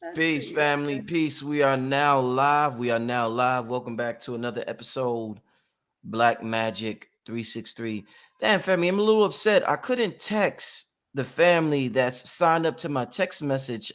I Peace, see. family. Okay. Peace. We are now live. We are now live. Welcome back to another episode, Black Magic 363. Damn, family, I'm a little upset. I couldn't text the family that's signed up to my text message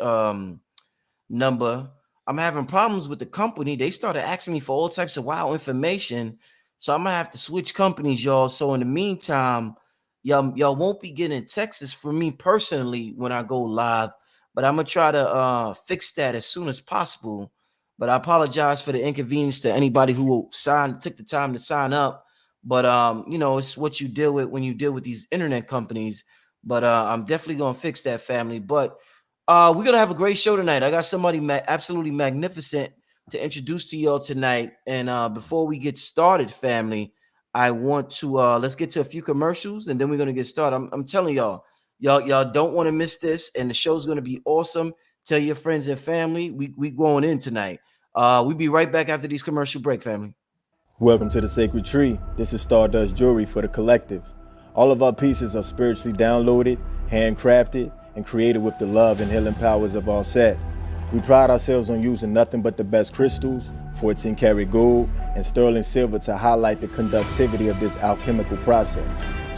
number. I'm having problems with the company. They started asking me for all types of wild information. So I'm gonna have to switch companies, y'all. So in the meantime, y'all won't be getting texts from me personally when I go live, but I'm gonna try to fix that as soon as possible. But I apologize for the inconvenience to anybody who took the time to sign up. But it's what you deal with when you deal with these internet companies. But I'm definitely gonna fix that, family. But we're gonna have a great show tonight. I got somebody absolutely magnificent to introduce to y'all tonight. And before we get started, family, I want to let's get to a few commercials and then we're gonna get started. I'm telling y'all don't want to miss this, and the show's gonna be awesome. Tell your friends and family. We going in tonight. We'll be right back after these commercial break, family. Welcome to the Sacred Tree. This is Stardust Jewelry for the collective. All of our pieces are spiritually downloaded, handcrafted, and created with the love and healing powers of all set. We pride ourselves on using nothing but the best crystals, 14 karat gold, and sterling silver to highlight the conductivity of this alchemical process.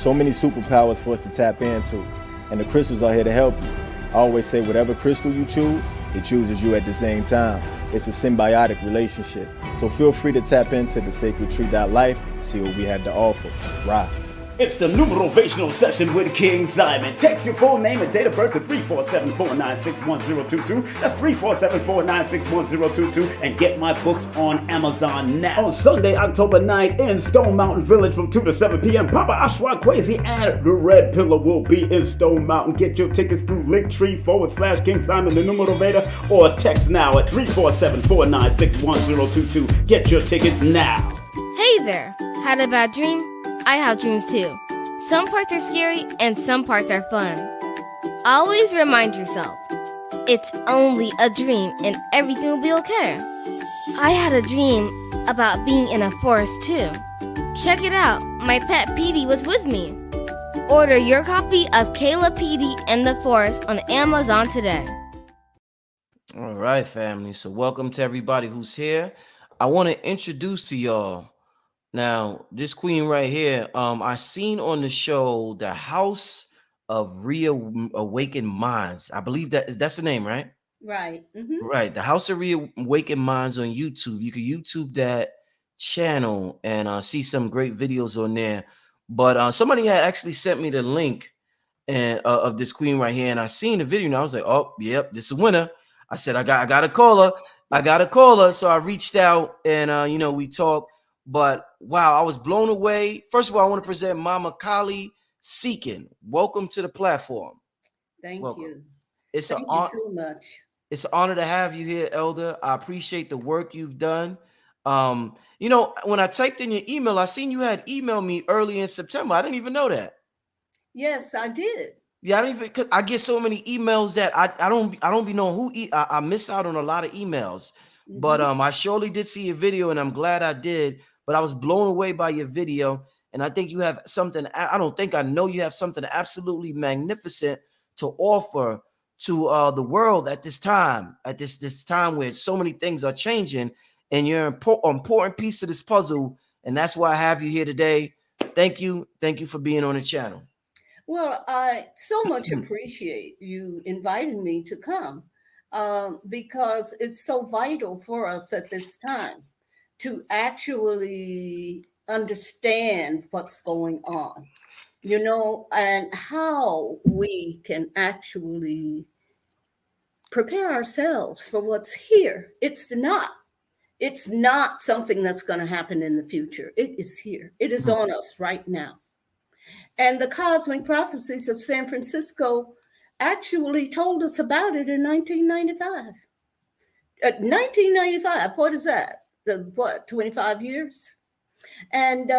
So many superpowers for us to tap into, and the crystals are here to help you. I always say whatever crystal you choose, it chooses you at the same time. It's a symbiotic relationship. So feel free to tap into the sacredtree.life, see what we have to offer. Rock. It's the numerovational session with King Simon. Text your full name and date of birth to 347-496-1022. That's 347-496-1022. And get my books on Amazon now. On Sunday, October 9th in Stone Mountain Village from 2 to 7 p.m. Papa Ashwa Kwesi and the Red Pillar will be in Stone Mountain. Get your tickets through Linktree/King Simon the Numerator or text now at 347-496-1022. Get your tickets now. Hey there! Had a bad dream? I have dreams too. Some parts are scary and some parts are fun. Always remind yourself, it's only a dream and everything will be okay. I had a dream about being in a forest too. Check it out, my pet Petey was with me. Order your copy of Kayla Petey and the Forest on Amazon today. All right, family. So welcome to everybody who's here. I want to introduce to y'all. Now, this queen right here, I seen on the show The House of Reawakened Minds. I believe that's the name, right? Right. Mm-hmm. Right. The House of Reawakened Minds on YouTube. You can YouTube that channel and see some great videos on there. But somebody had actually sent me the link and of this queen right here, and I seen the video and I was like, oh, yep, this is a winner. I said, I got to call her. I got to call her. So I reached out and we talked. But wow, I was blown away. First of all, I want to present Mama Kali Sichen. Welcome to the platform. Thank Welcome. you. It's Thank you so much. It's an honor to have you here, Elder. I appreciate the work you've done. When I typed in your email, I seen you had emailed me early in September. I didn't even know that. Yes, I did. Yeah, I don't even. Cause I get so many emails that I don't be knowing who. I miss out on a lot of emails. Mm-hmm. But I surely did see your video, and I'm glad I did. But I was blown away by your video, and I think you have something. I don't think I know you have something absolutely magnificent to offer to the world at this time. At this time where so many things are changing, and you're an important piece of this puzzle, and that's why I have you here today. Thank you for being on the channel. Well, I so much appreciate you inviting me to come because it's so vital for us at this time to actually understand what's going on, and how we can actually prepare ourselves for what's here. It's not something that's going to happen in the future. It is here. It is on us right now. And the Cosmic Prophecies of San Francisco actually told us about it in 1995. 1995, what is that? 25 years? And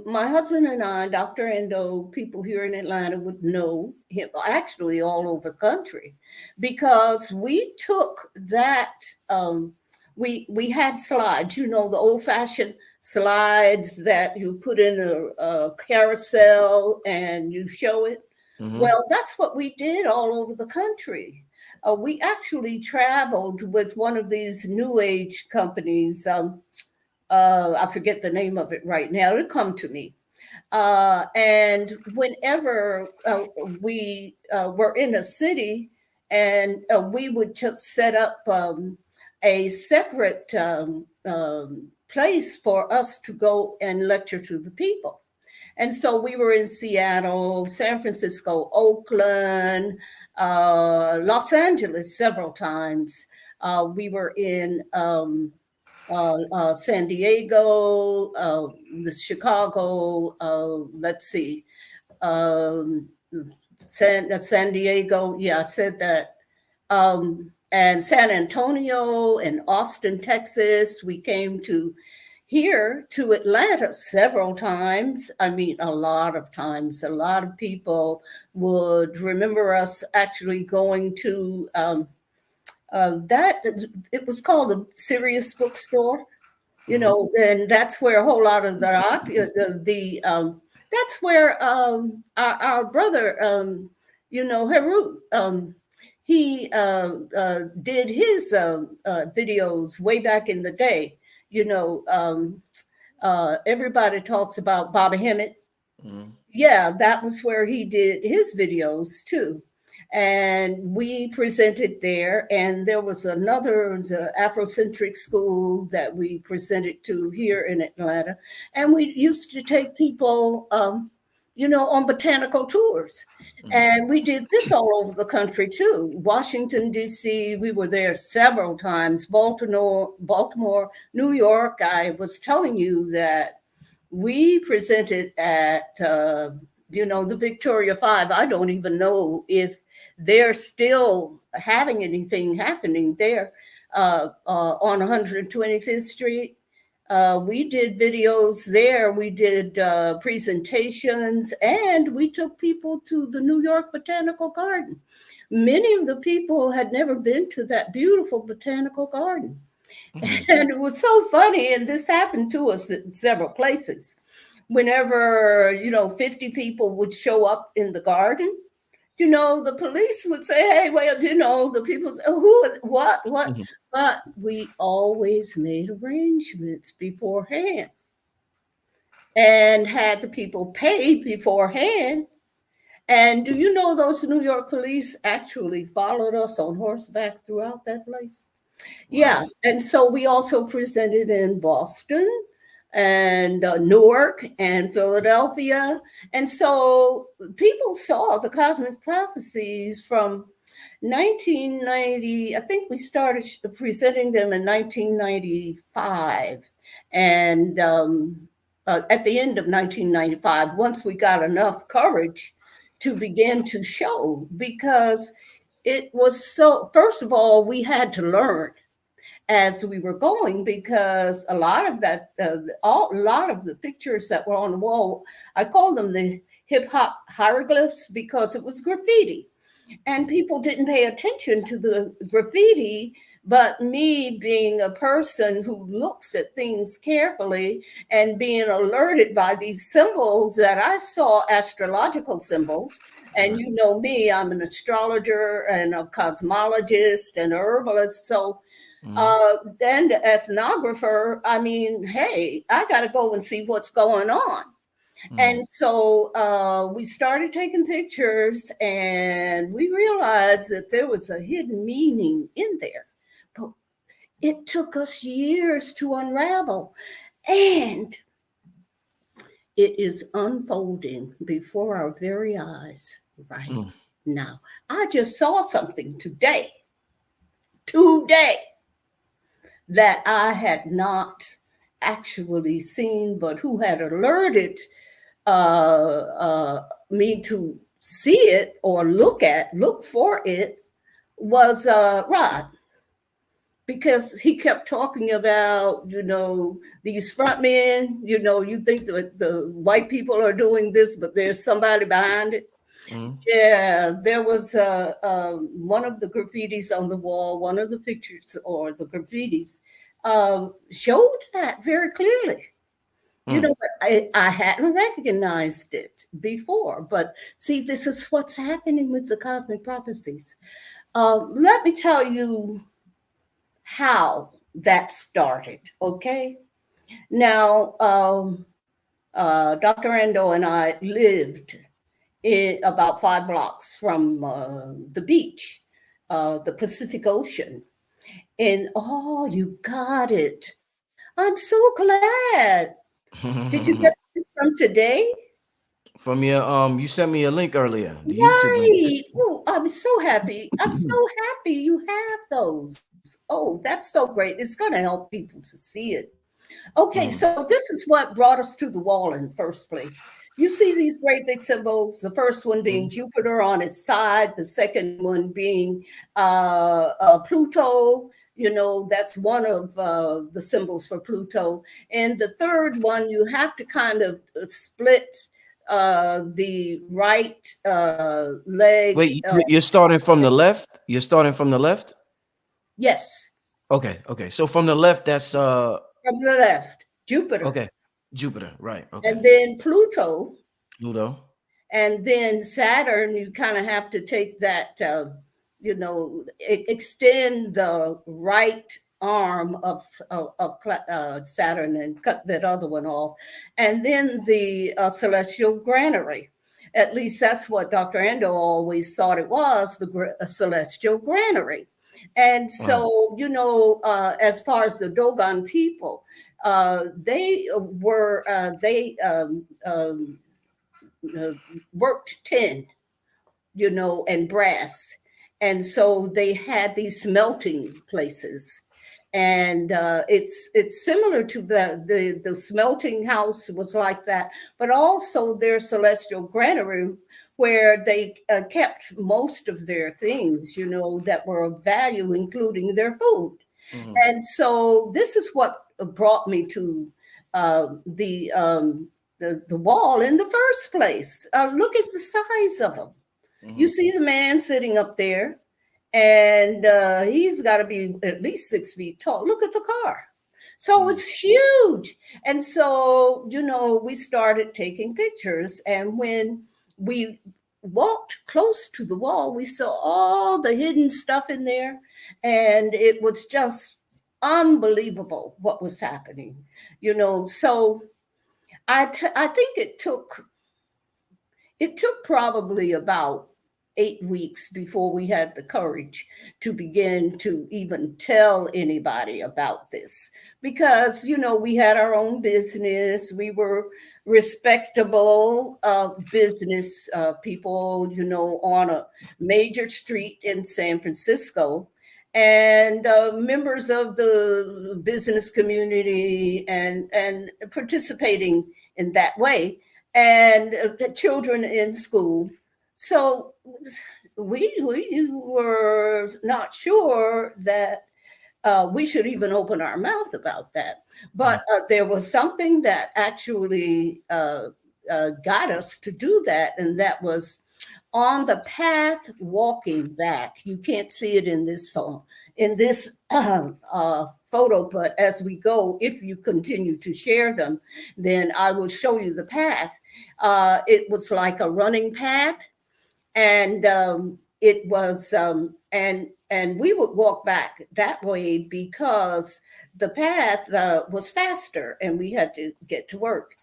my husband and I, Dr. Endo, people here in Atlanta would know him, actually all over the country, because we took that, we had slides, the old-fashioned slides that you put in a carousel and you show it. Mm-hmm. Well, that's what we did all over the country. we actually traveled with one of these new age companies. I forget the name of it right now. It'll come to me. And whenever we were in a city, and we would just set up a separate place for us to go and lecture to the people. And so we were in Seattle, San Francisco, Oakland, Los Angeles several times. We were in San Diego, the Chicago, let's see, um, San Diego. Yeah, I said that. And San Antonio and Austin, Texas. We came to here to Atlanta several times. I mean, a lot of times. A lot of people would remember us actually going to that. It was called the Sirius Bookstore, you know, and that's where a whole lot of that's where our brother, you know, Heru, he did his videos way back in the day. You know, everybody talks about Bobby Hemmett. Yeah, that was where he did his videos too. And we presented there, and there was another Afrocentric school that we presented to here in Atlanta. And we used to take people, you know, on botanical tours. And we did this all over the country too. Washington, D.C., we were there several times. Baltimore, New York. I was telling you that we presented at, you know, the Victoria Five. I don't even know if they're still having anything happening there on 125th Street. We did videos there. We did presentations, and we took people to the New York Botanical Garden. Many of the people had never been to that beautiful botanical garden. And it was so funny, and this happened to us in several places. Whenever, you know, 50 people would show up in the garden, you know, the police would say, hey, well, you know, the people say, who, what? But we always made arrangements beforehand and had the people pay beforehand. And do you know those New York police actually followed us on horseback throughout that place? Yeah, and so we also presented in Boston and Newark and Philadelphia. And so people saw the cosmic prophecies from 1990. I think we started presenting them in 1995. And at the end of 1995, once we got enough courage to begin to show, because it was so, first of all, we had to learn as we were going, because a lot of that, a lot of the pictures that were on the wall, I call them the hip hop hieroglyphs, because it was graffiti. And people didn't pay attention to the graffiti. But me, being a person who looks at things carefully and being alerted by these symbols that I saw, astrological symbols, and you know me, I'm an astrologer and a cosmologist and a herbalist. So then the ethnographer, I mean, hey, I got to go and see what's going on. And so we started taking pictures, and we realized that there was a hidden meaning in there. But it took us years to unravel. And it is unfolding before our very eyes right now. I just saw something today, that I had not actually seen, but who had alerted me to see it or look for it, was Rod. Because he kept talking about, you know, these front men, you know, you think that the white people are doing this, but there's somebody behind it. Yeah, there was one of the graffitis on the wall, one of the pictures or the graffitis showed that very clearly. You know, I hadn't recognized it before. But see, this is what's happening with the cosmic prophecies. Let me tell you how that started. Okay. Now, Dr. Endo and I lived in about 5 blocks from the beach, the Pacific Ocean. And oh, you got it. I'm so glad. Did you get this from today? From your you sent me a link earlier, the YouTube link. Right. Oh, I'm so happy. I'm so happy you have those. Oh, that's so great. It's going to help people to see it. Okay, Mhm. so this is what brought us to the wall in the first place. You see these great big symbols, the first one being Mhm. Jupiter on its side, the second one being Pluto. You know, that's one of the symbols for Pluto. And the third one, you have to kind of split the right leg. Wait, you're starting from the left? You're starting from the left? Yes, Okay, okay. So from the left, that's from the left, Jupiter. okay. Jupiter, right? Okay. And then Pluto. Pluto. And then Saturn, you kind of have to take that, extend the right arm of Saturn and cut that other one off. And then the celestial granary. At least that's what Dr. Endo always thought it was, the celestial granary. And Uh-huh. so, as far as the Dogon people, they were, they uh, worked tin, and brass. And so they had these smelting places. And it's similar to the smelting house was like that, but also their celestial granary where they kept most of their things, that were of value, including their food. Mhm. And so this is what brought me to the wall in the first place. Look at the size of them. You Mhm. see the man sitting up there, and he's got to be at least 6 feet tall. Look at the car. So Mhm. it's huge. And so, we started taking pictures. And when we walked close to the wall, we saw all the hidden stuff in there. And it was just unbelievable what was happening. So I think it took probably about 8 weeks before we had the courage to begin to even tell anybody about this, because we had our own business. We were respectable business people, on a major street in San Francisco, and members of the business community, and participating in that way, and the children in school. So we were not sure that we should even open our mouth about that. Mhm. But there was something that actually got us to do that, and that was on the path walking back. You can't see it in this phone, in this photo, but as we go, if you continue to share them, then I will show you the path. It was like a running path, and it was, and we would walk back that way because the path was faster, and we had to get to work.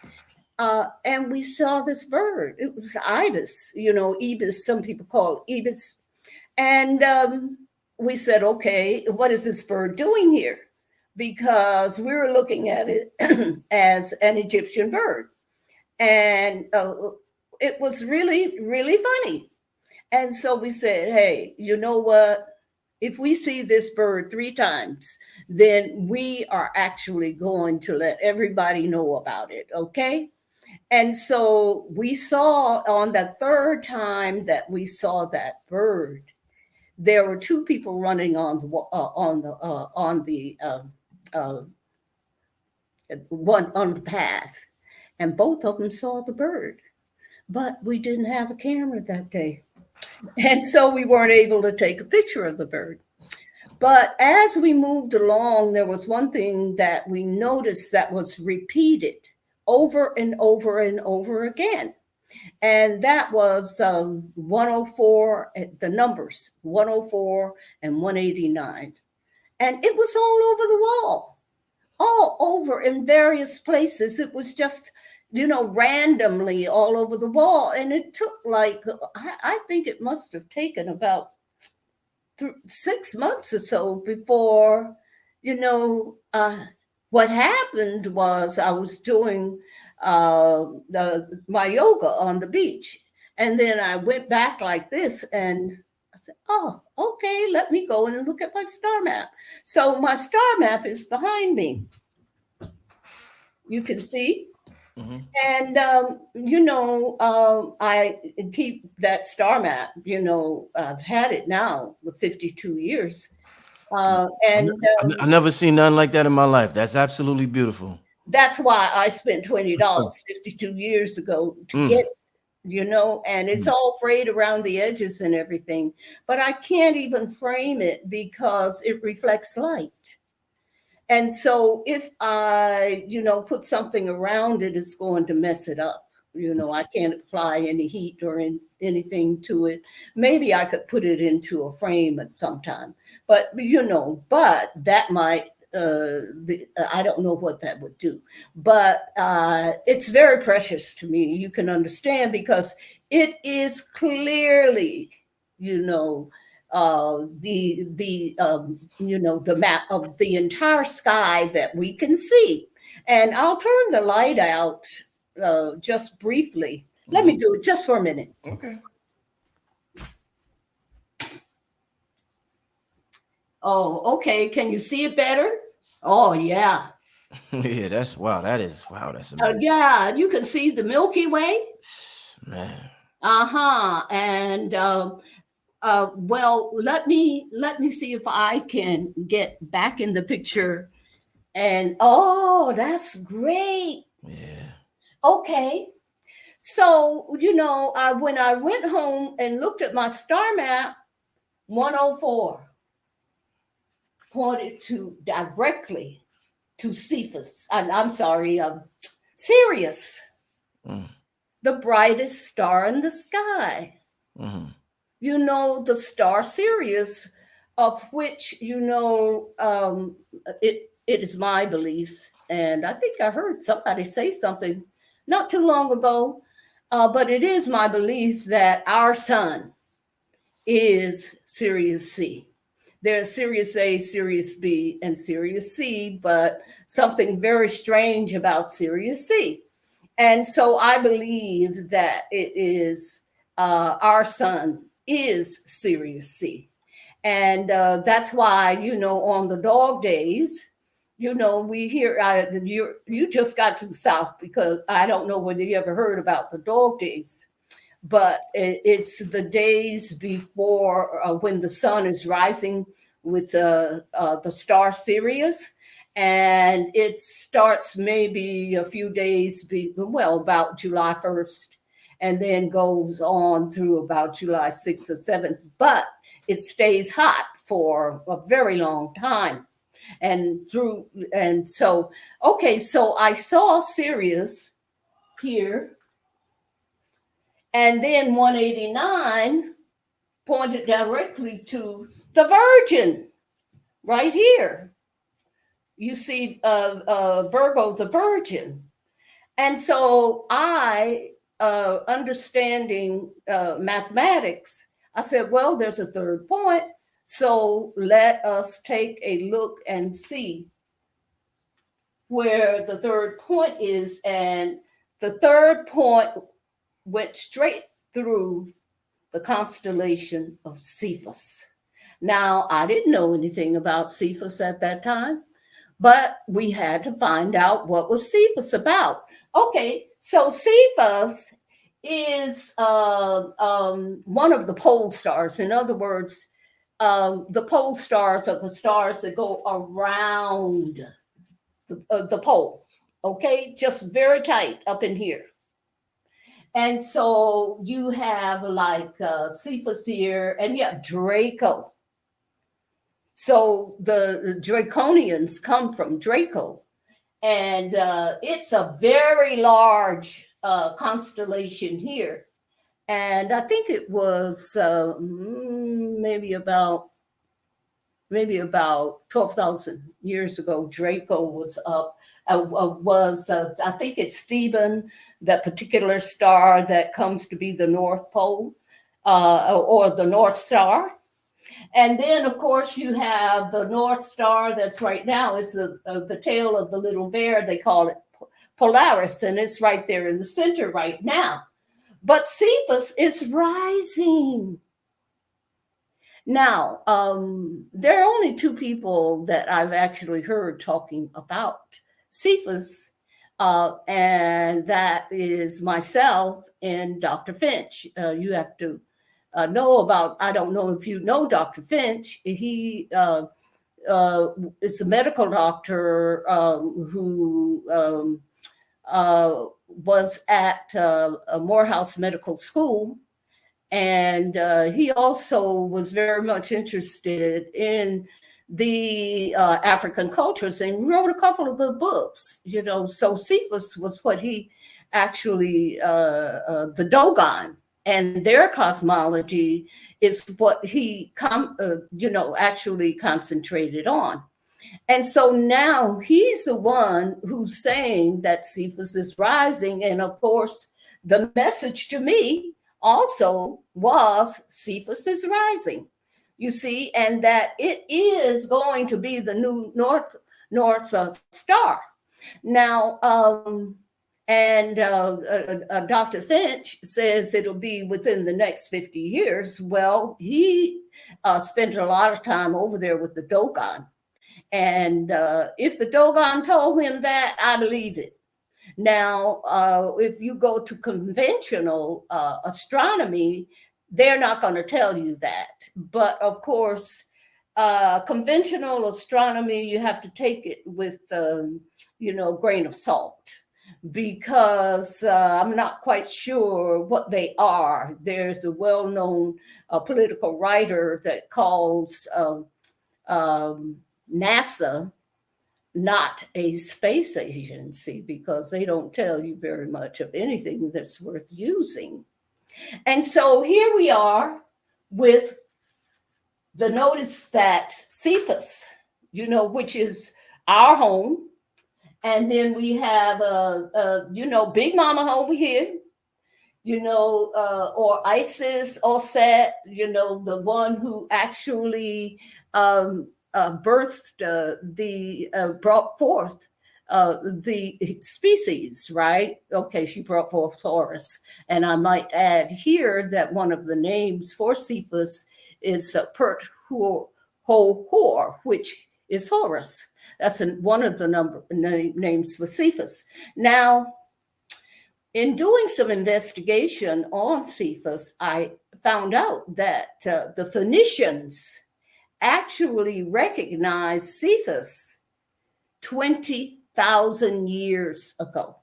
And we saw this bird. It was ibis, ibis. Some people call it ibis. And we said, okay, what is this bird doing here? Because we were looking at it as an Egyptian bird. And it was really, really funny. And so we said, hey, you know what? If we see this bird 3 times, then we are actually going to let everybody know about it. Okay. And so we saw on the third time that we saw that bird, there were 2 people running uh, on the path, and both of them saw the bird. But we didn't have a camera that day, and so we weren't able to take a picture of the bird. But as we moved along, there was one thing that we noticed that was repeated over and over and over again. And that was 104, the numbers 104 and 189. And it was all over the wall, all over in various places. It was just, randomly all over the wall. And it took like, I think it must have taken about 6 months or so before, what happened was I was doing my yoga on the beach. And then I went back like this and I said, oh, okay, let me go and look at my star map. So my star map is behind me. You can see. Mhm. And, I keep that star map, I've had it now for 52 years. And I've never seen nothing like that in my life. That's absolutely beautiful. that's why I spent $20 52 years ago to get it, and it's all frayed around the edges and everything. But I can't even frame it because it reflects light. And so if I, put something around it, it's going to mess it up. I can't apply any heat or anything to it. Maybe I could put it into a frame at some time, but that might, I don't know what that would do, but it's very precious to me. You can understand because it is clearly, the map of the entire sky that we can see. And I'll turn the light out just briefly. Let me do it just for a minute. Okay. Oh, okay. Can you see it better? Oh, yeah. Yeah, that's wow. That's amazing. Yeah, you can see the Milky Way. Man. Uh-huh. And well, let me see if I can get back in the picture. And oh, that's great. Yeah. Okay. So, when I went home and looked at my star map, 104 pointed directly to Cepheus. I'm sorry, Sirius, the brightest star in the sky. Mm-hmm. The star Sirius, of which, it is my belief. And I think I heard somebody say something not too long ago, but it is my belief that our sun is Sirius C. There's Sirius A, Sirius B, and Sirius C, but something very strange about Sirius C. And so I believe that it is our sun is Sirius C. And that's why, on the dog days, we hear, you just got to the South because I don't know whether you ever heard about the dog days, but it's the days before when the sun is rising with the star Sirius. And it starts maybe a few days, about July 1st, and then goes on through about July 6th or 7th. But it stays hot for a very long time. So I saw Sirius here, and then 189 pointed directly to the Virgin right here. You see Virgo, the Virgin. And so I, understanding mathematics, I said, well, there's a third point. So let us take a look and see where the third point is. And the third point went straight through the constellation of Cepheus. Now, I didn't know anything about Cepheus at that time, but we had to find out what was Cepheus about. Okay, so Cepheus is one of the pole stars. In other words, the pole stars are the stars that go around the pole, okay? Just very tight up in here. And so you have like Cepheus here, and you have Draco. So the Draconians come from Draco. And it's a very large constellation here. And I think it was maybe about 12,000 years ago, Draco was up. I think it's Theban, that particular star that comes to be the North Pole, or the North Star. And then, of course, you have the North Star that's right now is the tail of the little bear. They call it Polaris, and it's right there in the center right now. But Cepheus is rising. Now, there are only two people that I've actually heard talking about Cepheus, and that is myself and Dr. Finch. You have to know about, I don't know if you know Dr. Finch. He is a medical doctor who was at Morehouse Medical School. And he also was very much interested in the African cultures and wrote a couple of good books, you know. So Cepheus was what he actually, the Dogon and their cosmology is what he, actually concentrated on. And so now he's the one who's saying that Cepheus is rising. And of course, the message to me also was Cepheus is rising, you see, and that it is going to be the new North Star. Now, Dr. Finch says it'll be within the next 50 years. Well, he spent a lot of time over there with the Dogon. And if the Dogon told him that, I believe it. Now, if you go to conventional astronomy, they're not going to tell you that. But of course, conventional astronomy, you have to take it with, grain of salt, because I'm not quite sure what they are. There's a well-known political writer that calls NASA not a space agency, because they don't tell you very much of anything that's worth using. And so here we are with the notice that Cepheus, which is our home. And then we have, Big Mama over here, or Isis, or Set, the one who actually brought forth the species, right? Okay, she brought forth Taurus. And I might add here that one of the names for Cepheus is Pert Hor, which is Horus. That's one of the names for Cepheus. Now, in doing some investigation on Cepheus, I found out that the Phoenicians actually recognized Cepheus 20,000 years ago.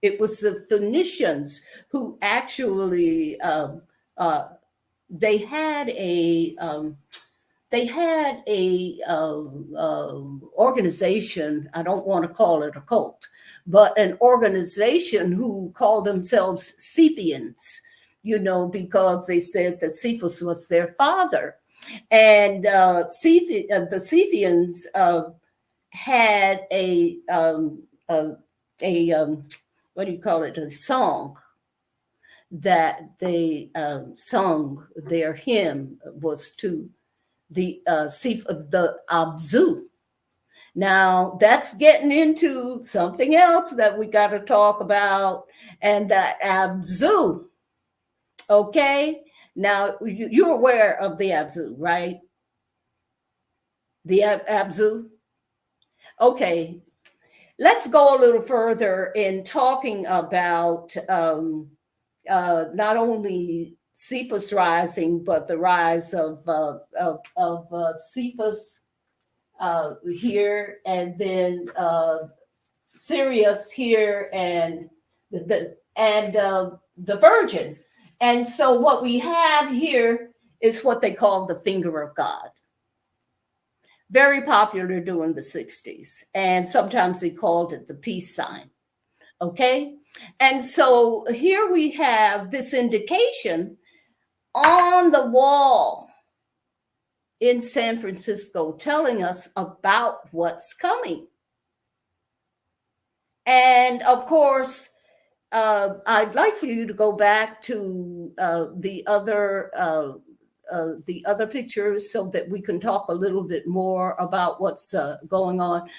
It was the Phoenicians who actually they had a organization. I don't want to call it a cult, but an organization who called themselves Cephians, because they said that Cepheus was their father. And the Cephians had a song that they sung. Their hymn was to the Abzu. Now that's getting into something else that we got to talk about, and that Abzu. Okay. Now, you're aware of the Abzu, right? The Abzu? Okay, let's go a little further in talking about not only Cepheus rising, but the rise of Cepheus here, and then Sirius here, and the Virgin. And so what we have here is what they call the finger of God. Very popular during the 60s. And sometimes they called it the peace sign. Okay. And so here we have this indication on the wall in San Francisco telling us about what's coming. And of course, I'd like for you to go back to the other pictures so that we can talk a little bit more about what's going on.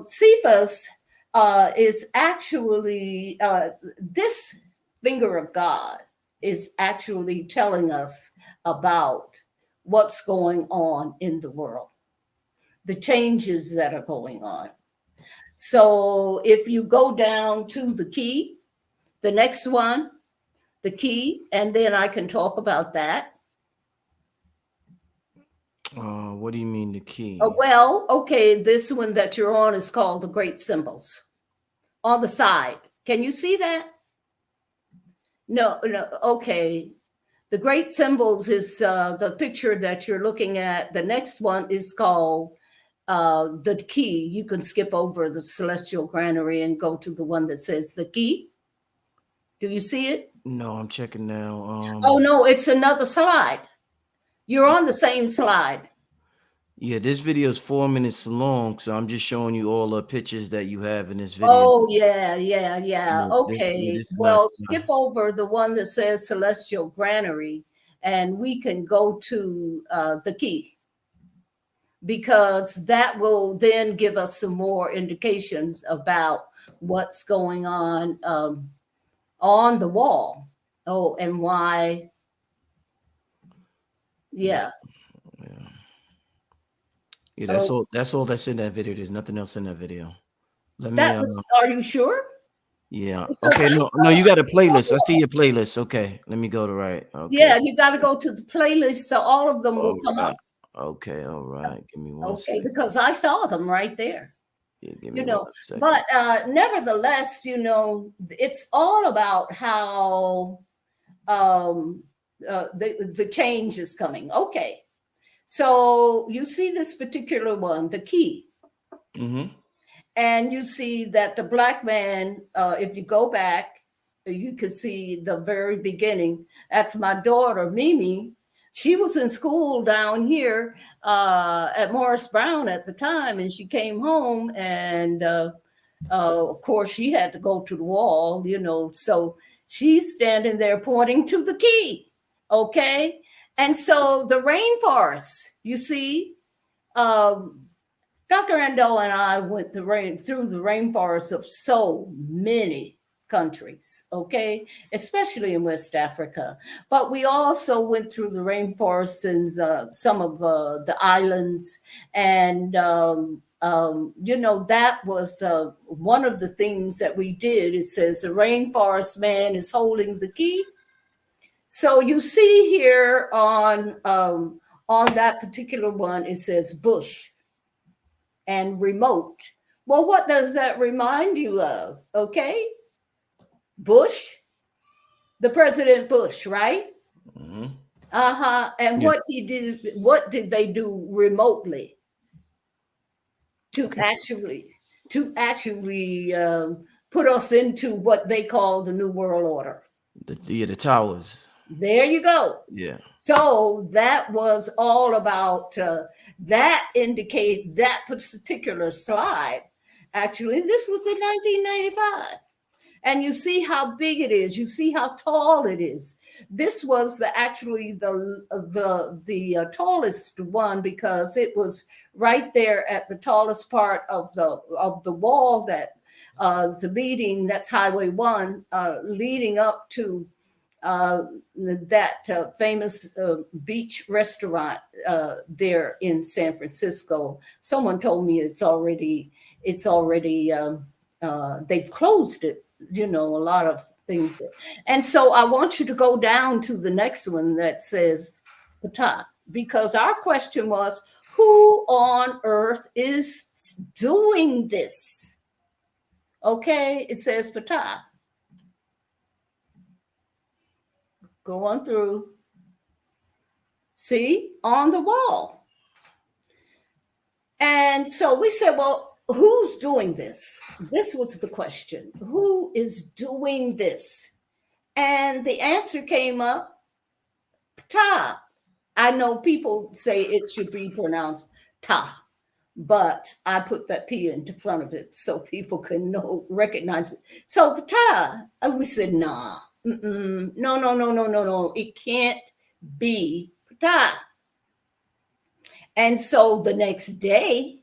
Cepheus is actually, this finger of God is actually telling us about what's going on in the world, the changes that are going on. So if you go down to the key, the next one, the key, and then I can talk about that. What do you mean the key? Well, okay, this one that you're on is called the Great Symbols on the side. Can you see that? No, okay. The Great Symbols is the picture that you're looking at. The next one is called the key. You can skip over the celestial granary and go to the one that says the key. Do you see it? No, I'm checking now. Oh, no, it's another slide. You're on the same slide. Yeah, this video is 4 minutes long, so I'm just showing you all the pictures that you have in this video. Oh, yeah. Okay. This is Well, not skip over the one that says celestial granary, and we can go to the key, because that will then give us some more indications about what's going on the wall. Oh, and why. Yeah. Yeah, that's all. That's all that's in that video. There's nothing else in that video. Let me. Are you sure? Yeah. Okay. No. You got a playlist. I see your playlist. Okay. Let me go to right. Okay. Yeah, you got to go to the playlist, so all of them will come up. Okay. All right. Give me one Okay, second. because I saw them right there. Yeah, give me 1 second. But nevertheless, it's all about how the change is coming. Okay. So you see this particular one, the key. Mm-hmm. And you see that the black man, if you go back, you can see the very beginning. That's my daughter, Mimi. She was in school down here at Morris Brown at the time, and she came home, and of course she had to go to the wall, so she's standing there pointing to the key. Okay. And so the rainforest, you see, Dr. Ando and I went through the rainforests of so many countries, okay, especially in West Africa. But we also went through the rainforests in some of the islands. And, that was one of the things that we did. It says the rainforest man is holding the key. So you see here on that particular one, it says bush and remote. Well, what does that remind you of? Okay. Bush, the President Bush, right? Mm-hmm. And Yeah. what did they do remotely to actually put us into what they call the New World Order? The towers. There you go. Yeah. So that was all about that particular slide. Actually, this was in 1995. And you see how big it is. You see how tall it is. This was the tallest one, because it was right there at the tallest part of the wall that is leading. That's Highway 1, leading up to that famous beach restaurant there in San Francisco. Someone told me it's already they've closed it. A lot of things. And so I want you to go down to the next one that says Ptah, because our question was, who on earth is doing this? Okay, it says Ptah. Go on through. See, on the wall. And so we said, well, who's doing this? This was the question. Who is doing this? And the answer came up, Ptah. I know people say it should be pronounced Ta, but I put that P into front of it so people can recognize it. So Ptah, we said, nah, no. It can't be Ptah. And so the next day,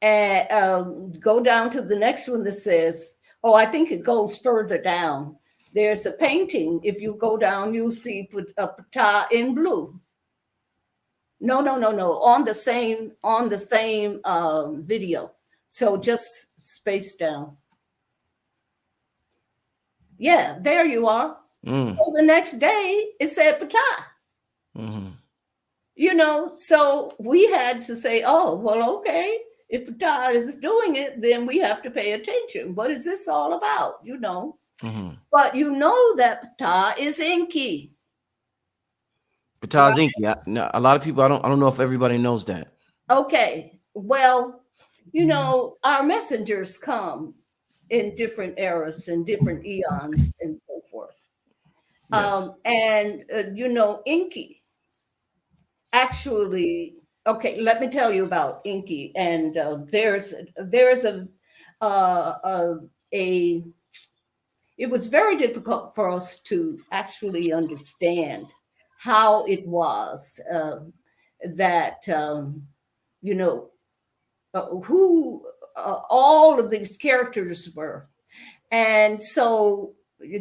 go down to the next one that says, oh, I think it goes further down. There's a painting. If you go down, you'll see Ptah in blue. No. On the same video. So just space down. Yeah, there you are. So the next day it said Ptah. Mm-hmm. You know, so we had to say, oh, well, okay, if Ptah is doing it, then we have to pay attention. What is this all about? You know, but you know that Ptah is Enki. Ptah's Inky. A lot of people, I don't know if everybody knows that. Okay, well, you know, our messengers come in different eras and different eons and so forth. Yes. You know, Enki actually, okay, let me tell you about Enki. And there's it was very difficult for us to actually understand how it was that you know who all of these characters were. And so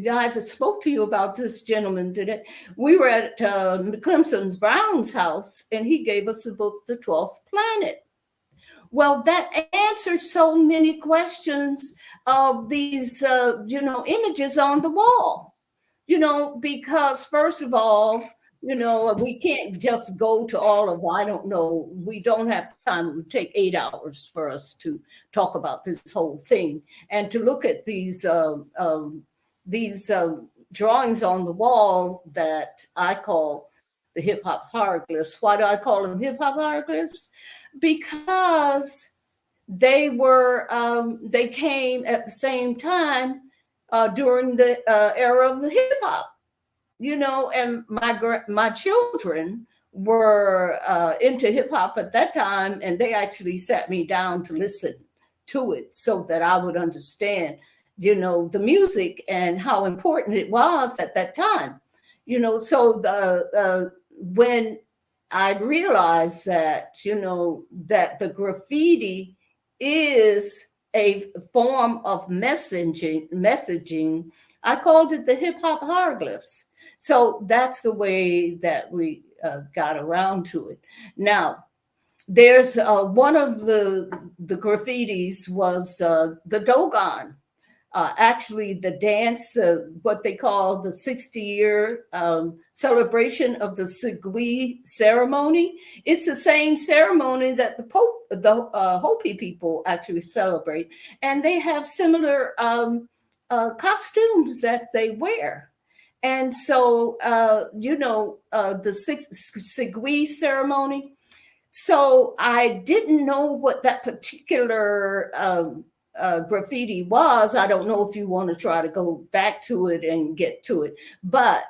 guys, I spoke to you about this gentleman today. We were at Clemson Brown's house, and he gave us the book, The 12th Planet. Well, that answers so many questions of these, you know, images on the wall. You know, because first of all, you know, we can't just go to all of, I don't know, we don't have time. It would take 8 hours for us to talk about this whole thing and to look at these drawings on the wall that I call the hip hop hieroglyphs. Why do I call them hip hop hieroglyphs? Because they came at the same time during the era of the hip hop. You know, and my children were into hip hop at that time, and they actually sat me down to listen to it so that I would understand, you know, the music and how important it was at that time. You know, so when I realized that, you know, that the graffiti is a form of messaging, I called it the hip hop hieroglyphs. So that's the way that we got around to it. Now, there's one of the graffitis was the Dogon. Actually, the dance, what they call the 60-year celebration of the Segui ceremony. It's the same ceremony that the Hopi people actually celebrate, and they have similar costumes that they wear. And so, you know, the Segui ceremony. So I didn't know what that particular graffiti was. I don't know if you want to try to go back to it and get to it, but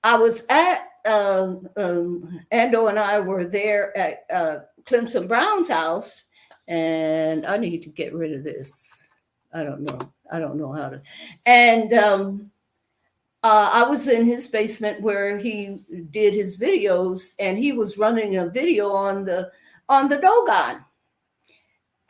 I was at Ando and I were there at Clemson Brown's house, and I need to get rid of this. I don't know how to. And I was in his basement where he did his videos, and he was running a video on the Dogon.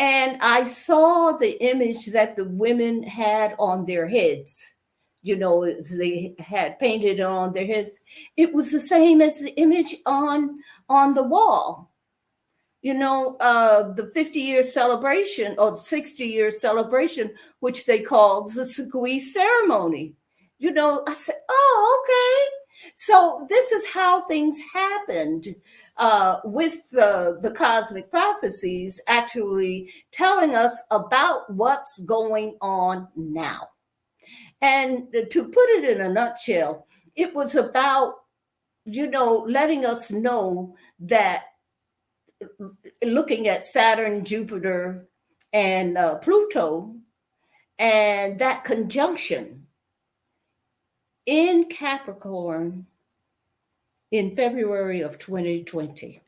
And I saw the image that the women had on their heads. You know, they had painted on their heads. It was the same as the image on the wall. You know, the 50-year celebration or the 60-year celebration, which they called the Segui ceremony. You know, I said, oh, okay. So this is how things happened. With the cosmic prophecies actually telling us about what's going on now. And to put it in a nutshell, it was about, you know, letting us know that looking at Saturn, Jupiter, and Pluto, And that conjunction in Capricorn in February of 2020.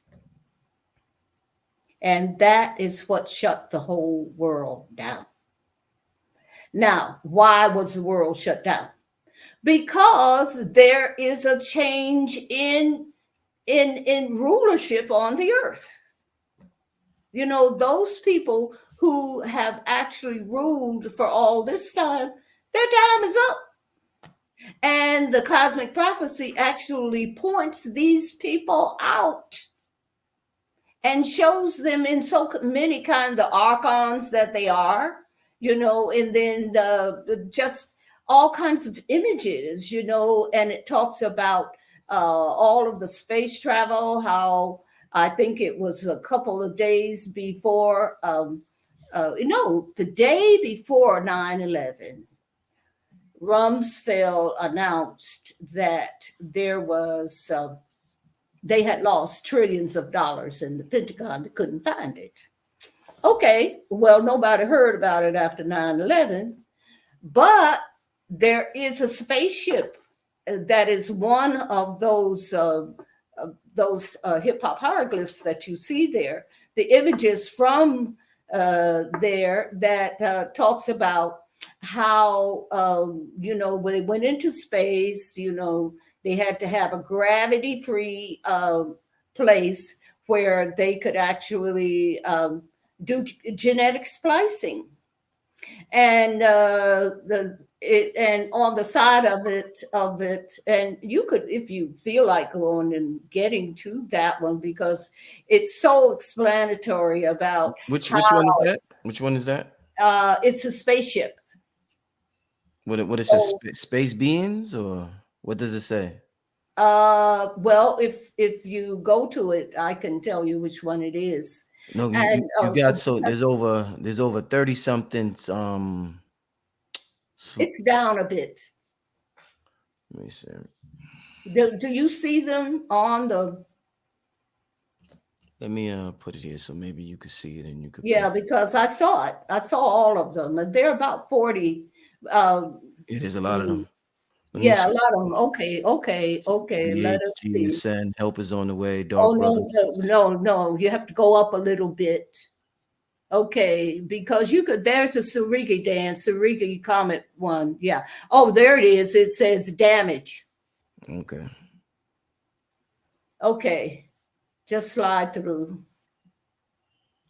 And that is what shut the whole world down. Now, why was the world shut down? Because there is a change in rulership on the earth. You know, those people who have actually ruled for all this time, their time is up. And the cosmic prophecy actually points these people out and shows them in so many kind of archons that they are, you know, and then just all kinds of images, you know, and it talks about all of the space travel, how I think it was a couple of days before, the day before 9/11, Rumsfeld announced that there was they had lost trillions of dollars in the Pentagon. They couldn't find it. Okay, well, nobody heard about it after 9/11, but there is a spaceship that is one of those hip hop hieroglyphs that you see there. The images from there that talks about how when they went into space, they had to have a gravity-free place where they could actually do genetic splicing, and and on the side of it, and you could, if you feel like going and getting to that one, because it's so explanatory about which one is that? Which one is that? It's a spaceship. What is it? Space beings, or what does it say? Well, if you go to it, I can tell you which one it is. No, you got, so there's over 30 something. It's down a bit. Let me see. Do you see them on the? Let me put it here so maybe you could see it and you could. Yeah, because I saw it. I saw all of them. They're about 40. It is a lot of them. Yeah, a lot of them. Okay. Let us see. Ascend, help is on the way. Dark brothers. No. You have to go up a little bit. Okay, because there's a Serigi dance, Serigi Comet one. Yeah. Oh, there it is. It says damage. Okay. Okay. Just slide through.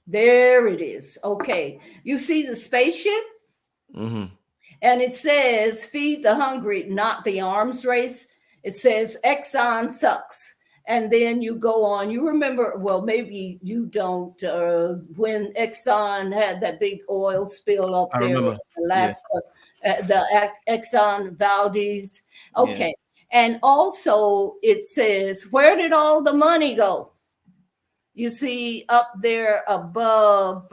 There it is. Okay. You see the spaceship? Mm-hmm. And it says, feed the hungry, not the arms race. It says, Exxon sucks. And then you go on. You remember, well, maybe you don't, when Exxon had that big oil spill up there. I remember. The Exxon Valdez. Okay. Yeah. And also it says, where did all the money go? You see up there above,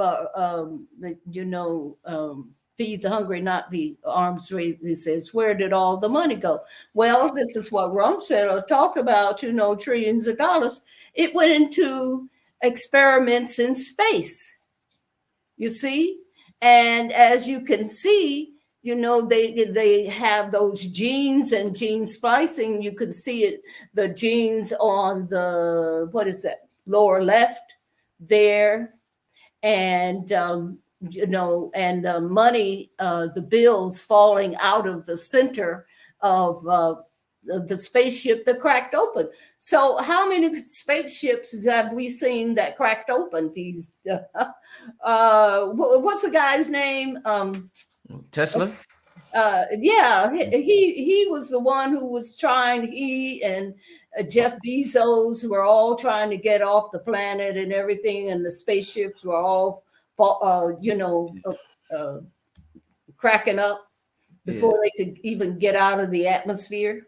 feed the hungry, not the arms raised. It says, where did all the money go? Well, this is what Rumsfeld talked about, trillions of dollars. It went into experiments in space, you see? And as you can see, they have those genes and gene splicing. You can see it, the genes on the, lower left there. And, and the money, the bills falling out of the center of the spaceship that cracked open. So how many spaceships have we seen that cracked open? These, what's the guy's name? Tesla? Yeah, he was the one who was trying, he and Jeff Bezos were all trying to get off the planet and everything, and the spaceships were all cracking up before they could even get out of the atmosphere.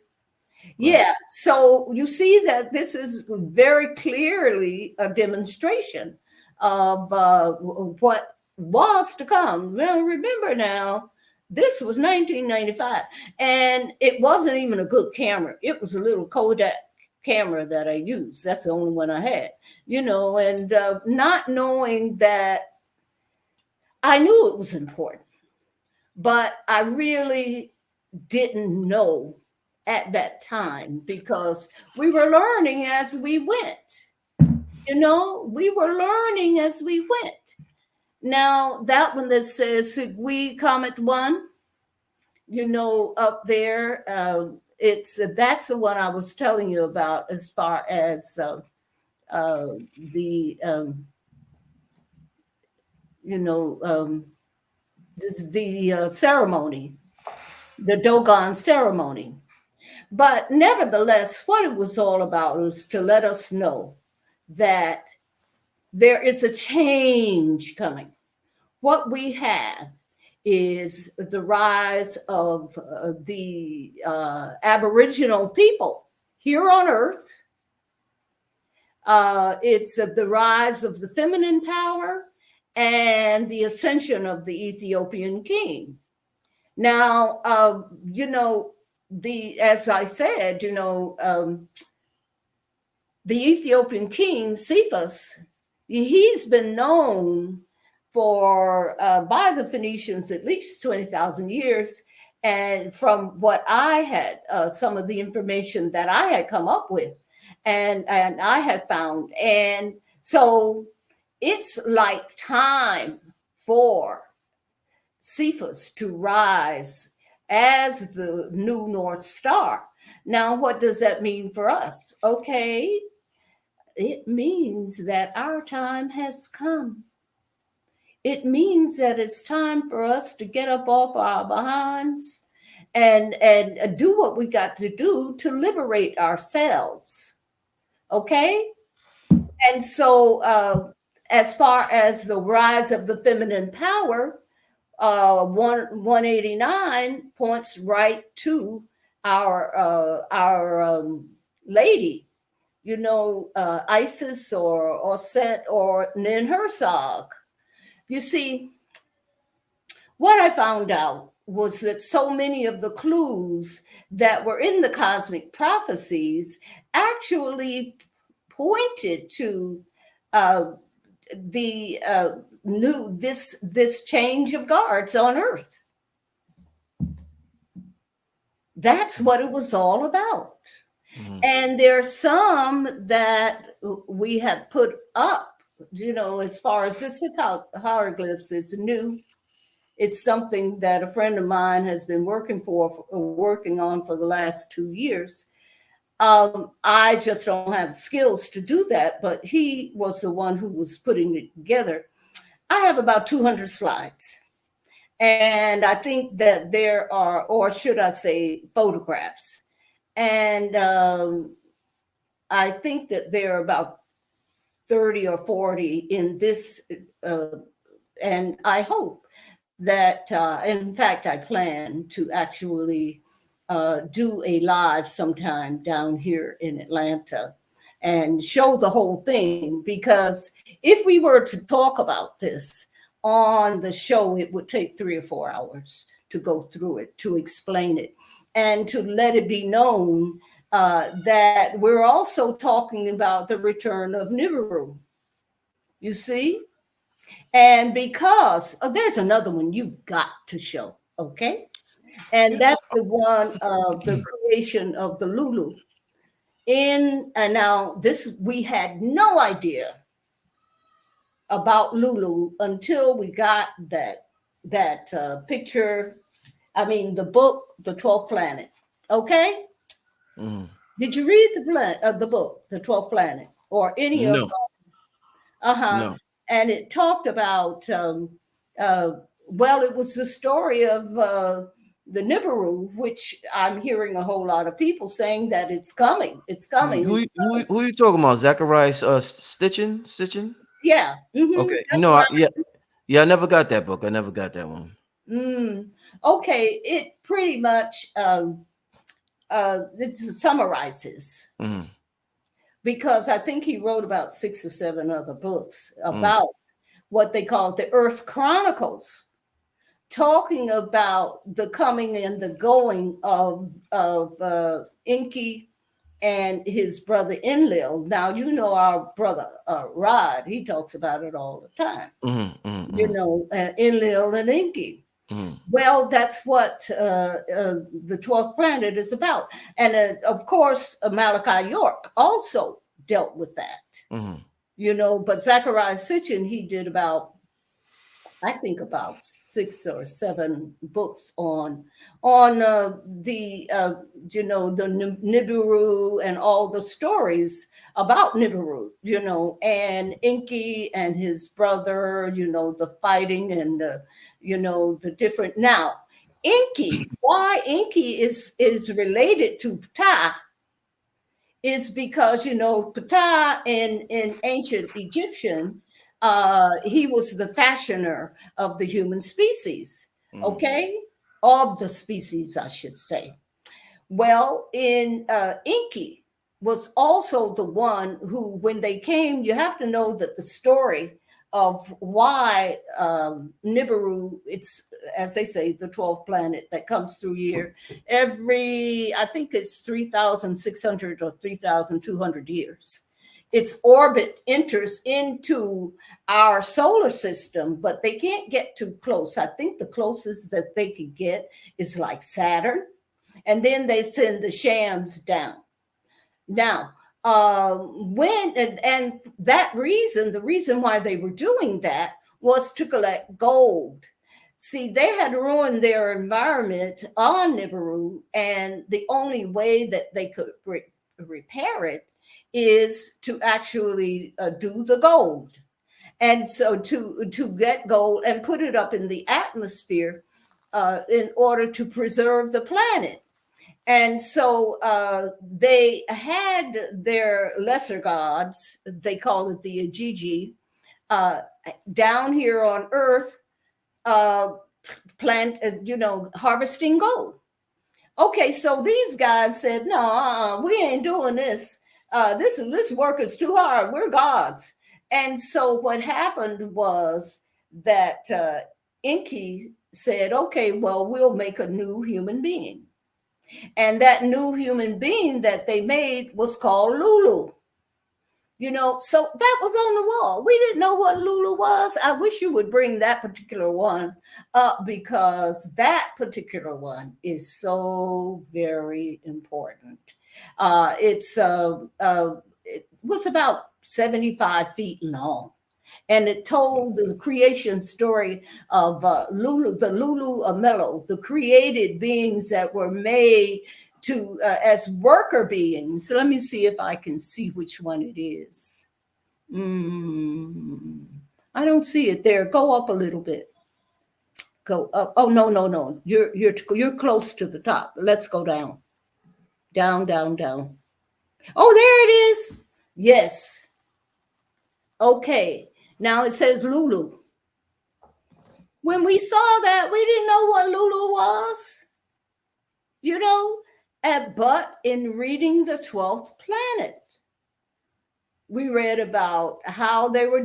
Right. Yeah, so you see that this is very clearly a demonstration of what was to come. Well, remember now, this was 1995, and it wasn't even a good camera. It was a little Kodak camera that I used. That's the only one I had, and not knowing that, I knew it was important, but I really didn't know at that time because we were learning as we went. We were learning as we went. Now, that one that says Sigui Comet 1, up there, that's the one I was telling you about as far as the, the ceremony, the Dogon ceremony. But nevertheless, what it was all about was to let us know that there is a change coming. What we have is the rise of the Aboriginal people here on Earth. It's the rise of the feminine power and the ascension of the Ethiopian king. Now, as I said, the Ethiopian king, Cepheus, he's been known for by the Phoenicians at least 20,000 years. And from what I had, some of the information that I had come up with and I had found. And so it's like time for Cepheus to rise as the new North Star. Now, what does that mean for us? Okay, it means that our time has come. It means that it's time for us to get up off our behinds and do what we got to do to liberate ourselves. Okay? And so as far as the rise of the feminine power, 189 points right to our lady, Isis or Set or Ninhursag. You see, what I found out was that so many of the clues that were in the cosmic prophecies actually pointed to this change of guards on Earth. That's what it was all about. Mm-hmm. And there's some that we have put up, as far as this hieroglyphs, it's new. It's something that a friend of mine has been working on for the last 2 years. I just don't have the skills to do that, but he was the one who was putting it together. I have about 200 slides. And I think that there are, or should I say, photographs. And I think that there are about 30 or 40 in this. And I hope that, in fact, I plan to actually do a live sometime down here in Atlanta and show the whole thing, because if we were to talk about this on the show, it would take 3 or 4 hours to go through it, to explain it, and to let it be known that we're also talking about the return of Nibiru. You see? And because there's another one you've got to show, okay? And that's the one of the creation of the Lulu. And now this, we had no idea about Lulu until we got that picture. I mean, the book, The 12th Planet. Okay. Mm. Did you read the book, The 12th Planet, or any of them? No. And it talked about it was the story of the Nibiru, which I'm hearing a whole lot of people saying that it's coming. It's coming. Who are you talking about? Zacharias Sichen? Yeah. Mm-hmm. Okay. I never got that book. I never got that one. Okay. It pretty much it summarizes. Mm-hmm. Because I think he wrote about 6 or 7 other books about what they call the Earth Chronicles, talking about the coming and the going of Enki and his brother Enlil. Now, our brother Rod, he talks about it all the time. Enlil and Enki. Well, that's what the 12th planet is about. And of course, Malachi York also dealt with that, but Zachariah Sitchin, he did about, I think, about 6 or 7 books on the the Nibiru and all the stories about Nibiru, and Enki and his brother, the fighting and the different. Now, Enki, why Enki is related to Ptah is because Ptah in ancient Egyptian, he was the fashioner of the human species, okay, of the species, I should say. Well, in Enki was also the one who, when they came, you have to know that the story of why Nibiru, it's, as they say, the 12th planet that comes through here every, I think it's 3,600 or 3,200 years. Its orbit enters into our solar system, but they can't get too close. I think the closest that they could get is like Saturn, and then they send the shams down. Now, when and that reason, the reason why they were doing that was to collect gold. See, they had ruined their environment on Nibiru, and the only way that they could repair it is to actually do the gold. And so to get gold and put it up in the atmosphere in order to preserve the planet. And so they had their lesser gods, they call it the Ajiji, down here on Earth, harvesting gold. Okay, so these guys said, no, we ain't doing this. This work is too hard. We're gods. And so what happened was that Enki said, okay, well, we'll make a new human being. And that new human being that they made was called Lulu. So that was on the wall. We didn't know what Lulu was. I wish you would bring that particular one up, because that particular one is so very important. It was about 75 feet long. And it told the creation story of Lulu, the Lulu Amelo, the created beings that were made to as worker beings. So let me see if I can see which one it is. I don't see it there. Go up a little bit. Go up. Oh, no. You're close to the top. Let's go down. Down. Oh, there it is. Yes. Okay. Now it says Lulu. When we saw that, we didn't know what Lulu was, but in reading the 12th planet, we read about how they were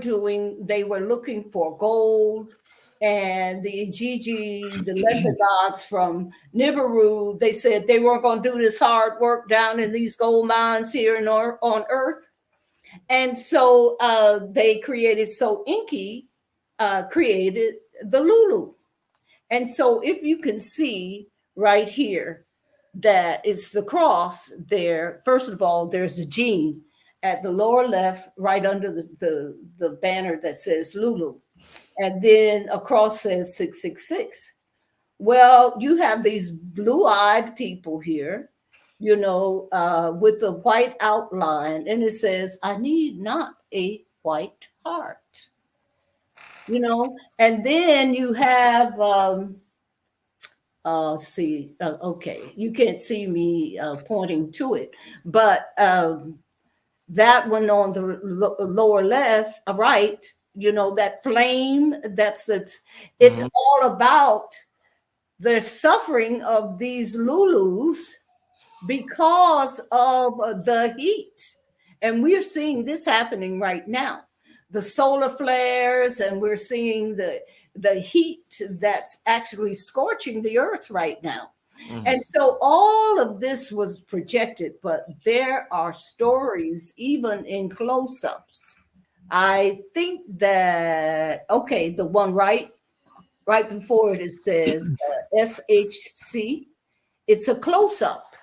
looking for gold, and the Ijiji, the lesser gods from Nibiru, they said they weren't going to do this hard work down in these gold mines here on Earth. And so they created, Enki created the Lulu. And so if you can see right here that it's the cross there, first of all, there's a gene at the lower left, right under the banner that says Lulu. And then a cross says 666. Well, you have these blue-eyed people here, with a white outline, and it says, I need not a white heart. And then you have, okay, you can't see me pointing to it, but that one on the lower left, right, that flame, it's all about the suffering of these Lulus because of the heat. And we're seeing this happening right now. The solar flares, and we're seeing the heat that's actually scorching the earth right now. And so all of this was projected, but there are stories even in close-ups. I think that, okay, the one right, right before it says SHC. It's a close-up,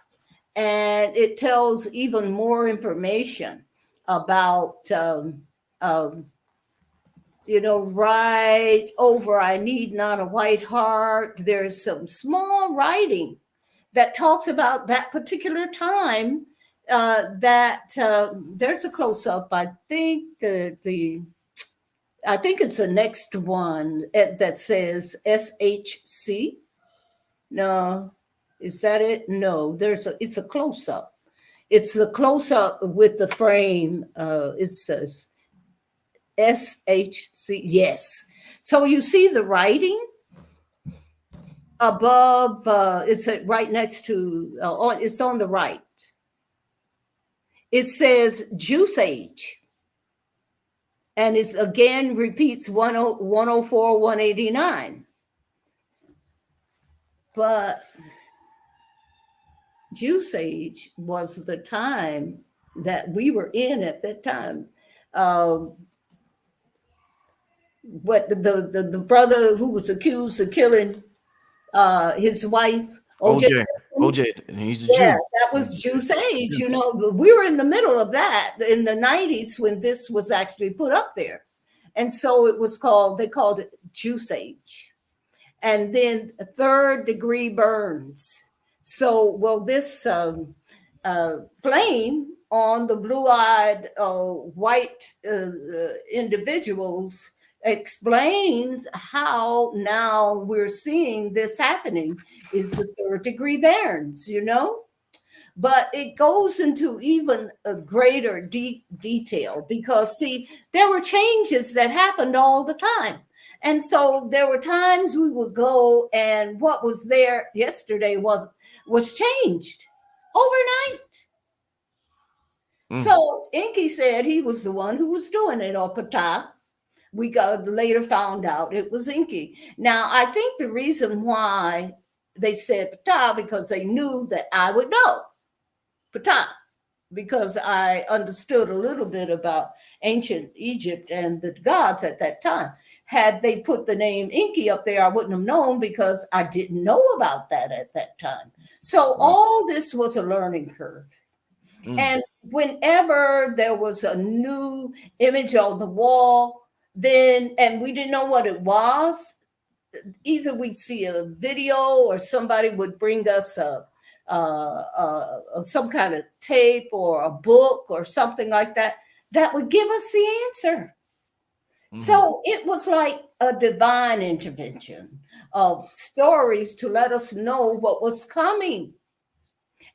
and it tells even more information about, right over, I need not a white heart. There's some small writing that talks about that particular time. There's a close-up. I think I think it's the next one that says SHC. No, is that it? No, it's a close-up. It's the close-up with the frame. It says SHC. Yes. So you see the writing above. It's right next to. It's on the right. It says Juice Age. And it again repeats 104, 189. But Juice Age was the time that we were in at that time. What the brother who was accused of killing his wife, OJ, and he's a Jew. Yeah, that was Juice Age. We were in the middle of that in the 90s when this was actually put up there. And so they called it Juice Age. And then third degree burns. So, well, this flame on the blue-eyed white individuals explains how now we're seeing this happening is the third degree burns, But it goes into even a greater detail because, see, there were changes that happened all the time. And so there were times we would go and what was there yesterday was changed overnight. So Inky said he was the one who was doing it, or Ptah. We later found out it was Inky. Now, I think the reason why they said Ptah because they knew that I would know Ptah, because I understood a little bit about ancient Egypt and the gods at that time. Had they put the name Inky up there, I wouldn't have known because I didn't know about that at that time. So all this was a learning curve. And whenever there was a new image on the wall, and we didn't know what it was, either we'd see a video or somebody would bring us some kind of tape or a book or something like that would give us the answer. So it was like a divine intervention of stories to let us know what was coming.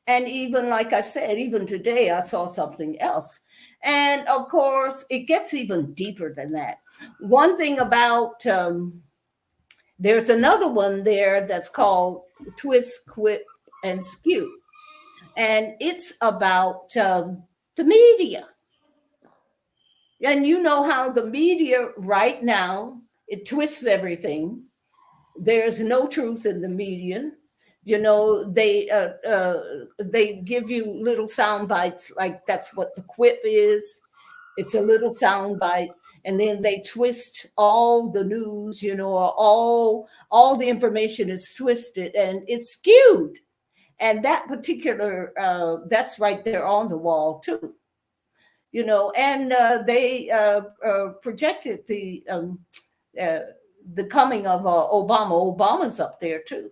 And even like I said, even today I saw something else. And of course, it gets even deeper than that. One thing about, there's another one there that's called Twist, Quip, and Skew. And it's about the media. And you know how the media right now, it twists everything. There's no truth in the media. They give you little sound bites, like that's what the quip is. It's a little sound bite. And then they twist all the news, all the information is twisted and it's skewed. And that particular, that's right there on the wall too. And they projected the coming of Obama. Obama's up there too,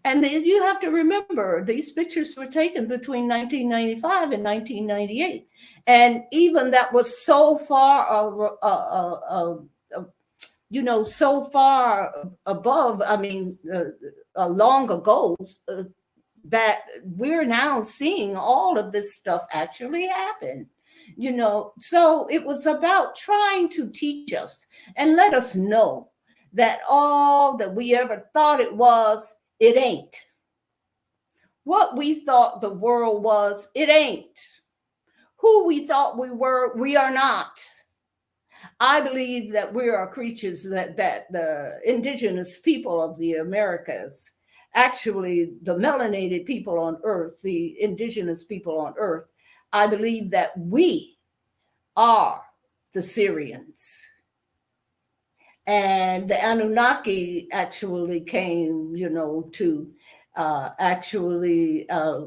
And then you have to remember these pictures were taken between 1995 and 1998, and even that was so far, so far above. I mean, long ago. That we're now seeing all of this stuff actually happen, So it was about trying to teach us and let us know that all that we ever thought it was, it ain't. What we thought the world was, it ain't. Who we thought we were, we are not. I believe that we are creatures that the indigenous people of the Americas, actually the melanated people on earth, the indigenous people on earth, I believe that we are the Syrians. And the Anunnaki actually came, to actually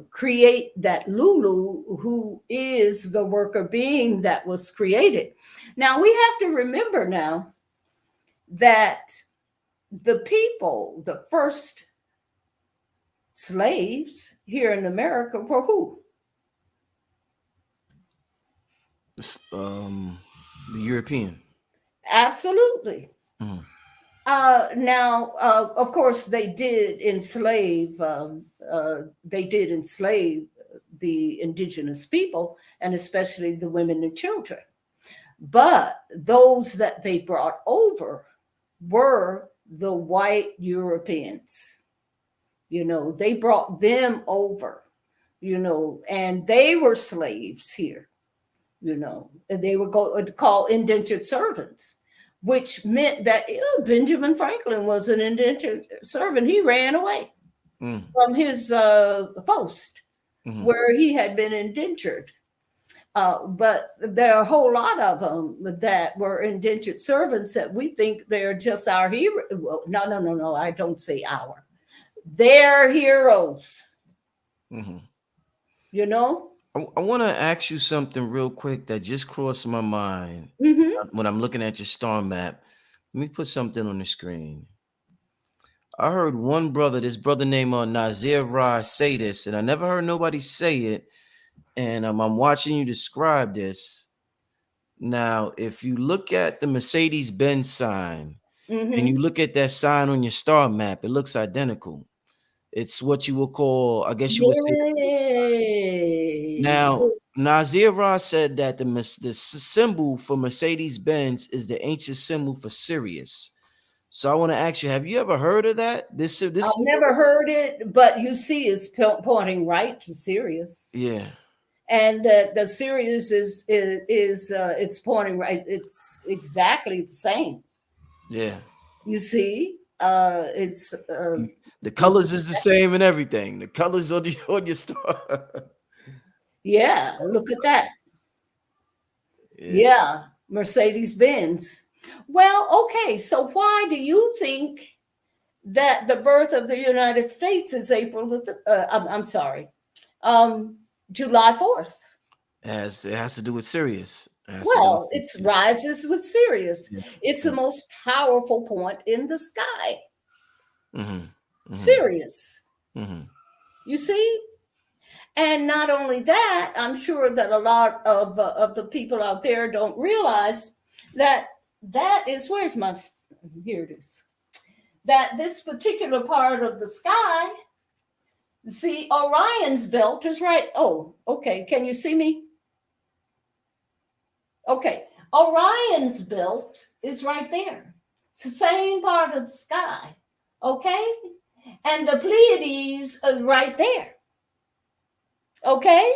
create that Lulu, who is the worker being that was created. Now, we have to remember now that the people, the first slaves here in America were who? The European. Absolutely. Mhm. Now, of course, they did enslave. They did enslave the indigenous people, and especially the women and children. But those that they brought over were the white Europeans. They brought them over. And they were slaves here. And they were called indentured servants, which meant that Benjamin Franklin was an indentured servant. He ran away from his post where he had been indentured. But there are a whole lot of them that were indentured servants that we think they're just our hero. Well, no. I don't say our. They're heroes. I want to ask you something real quick that just crossed my mind when I'm looking at your star map. Let me put something on the screen. I heard one brother, this brother named Nazir Ra, say this, and I never heard nobody say it. And I'm watching you describe this. Now, if you look at the Mercedes-Benz sign and you look at that sign on your star map, it looks identical. It's what you would call, I guess you would say. Now, Nazir Ra said that the symbol for Mercedes-Benz is the ancient symbol for Sirius. So I want to ask you, have you ever heard of that? This I've never heard it, but you see it's pointing right to Sirius. Yeah. And the Sirius is it's pointing right. It's exactly the same. Yeah. You see, it's the colors is the same and everything. The colors on your star. Yeah, look at that. Yeah, Mercedes-Benz. Well, okay, so why do you think that the birth of the United States is July 4th? It has to do with Sirius. Well, it rises with Sirius. Yeah. It's the most powerful point in the sky. Sirius. You see? And not only that, I'm sure that a lot of the people out there don't realize that is, here it is, that this particular part of the sky, see, Orion's belt is right. Oh, okay. Can you see me? Okay. Orion's belt is right there. It's the same part of the sky. Okay. And the Pleiades are right there. Okay,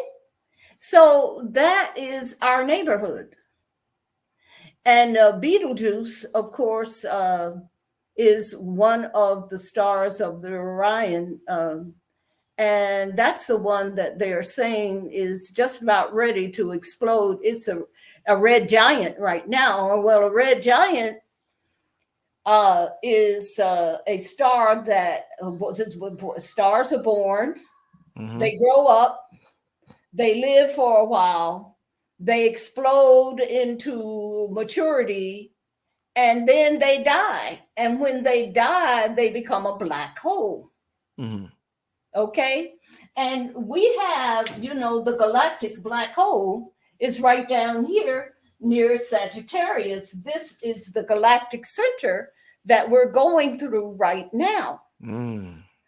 so that is our neighborhood. And Betelgeuse, of course, is one of the stars of the Orion. And that's the one that they're saying is just about ready to explode. It's a red giant right now. Well, a red giant is a star that stars are born. They grow up. They live for a while, they explode into maturity, and then they die. And when they die, they become a black hole. Okay? And we have, the galactic black hole is right down here near Sagittarius. This is the galactic center that we're going through right now.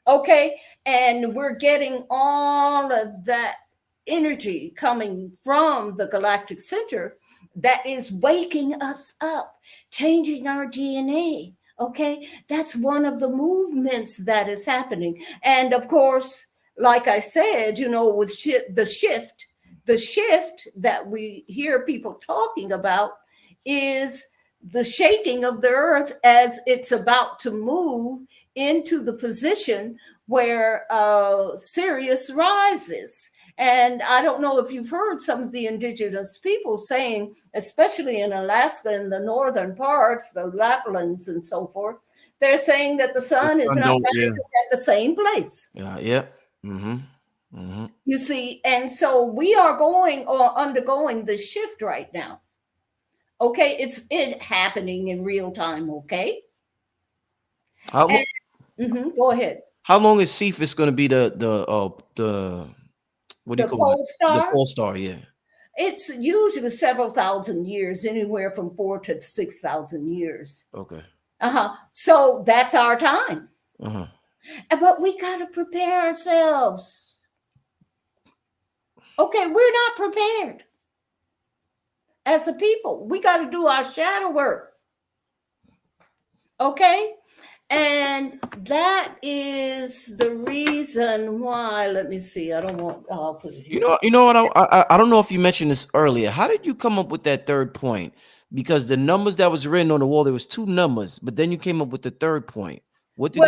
Okay? And we're getting all of that energy coming from the galactic center that is waking us up, changing our DNA. Okay, that's one of the movements that is happening. And of course, like I said, with the shift that we hear people talking about is the shaking of the earth as it's about to move into the position where Sirius rises. And I don't know if you've heard some of the indigenous people saying, especially in Alaska, in the northern parts, the Laplands and so forth, they're saying that the The sun is sun not don't, yeah. rising at the same place. Yeah, yeah. Mm-hmm. Mm-hmm. You see, and so we are going or undergoing this shift right now. Okay, it's happening in real time. Okay, How and, long go ahead. how long is Cephas gonna be the what do you The call it? pole The star. pole star, yeah. It's usually several thousand years, anywhere from 4 to 6,000 years. Okay. So that's our time. Uh-huh. But we got to prepare ourselves. Okay, we're not prepared as a people. We got to do our shadow work. Okay, and that is the reason why. Let me see. I don't want. I'll put it here. You know what? I don't know if you mentioned this earlier. How did you come up with that third point? Because the numbers that was written on the wall, there was 2 numbers, but then you came up with the third point. What did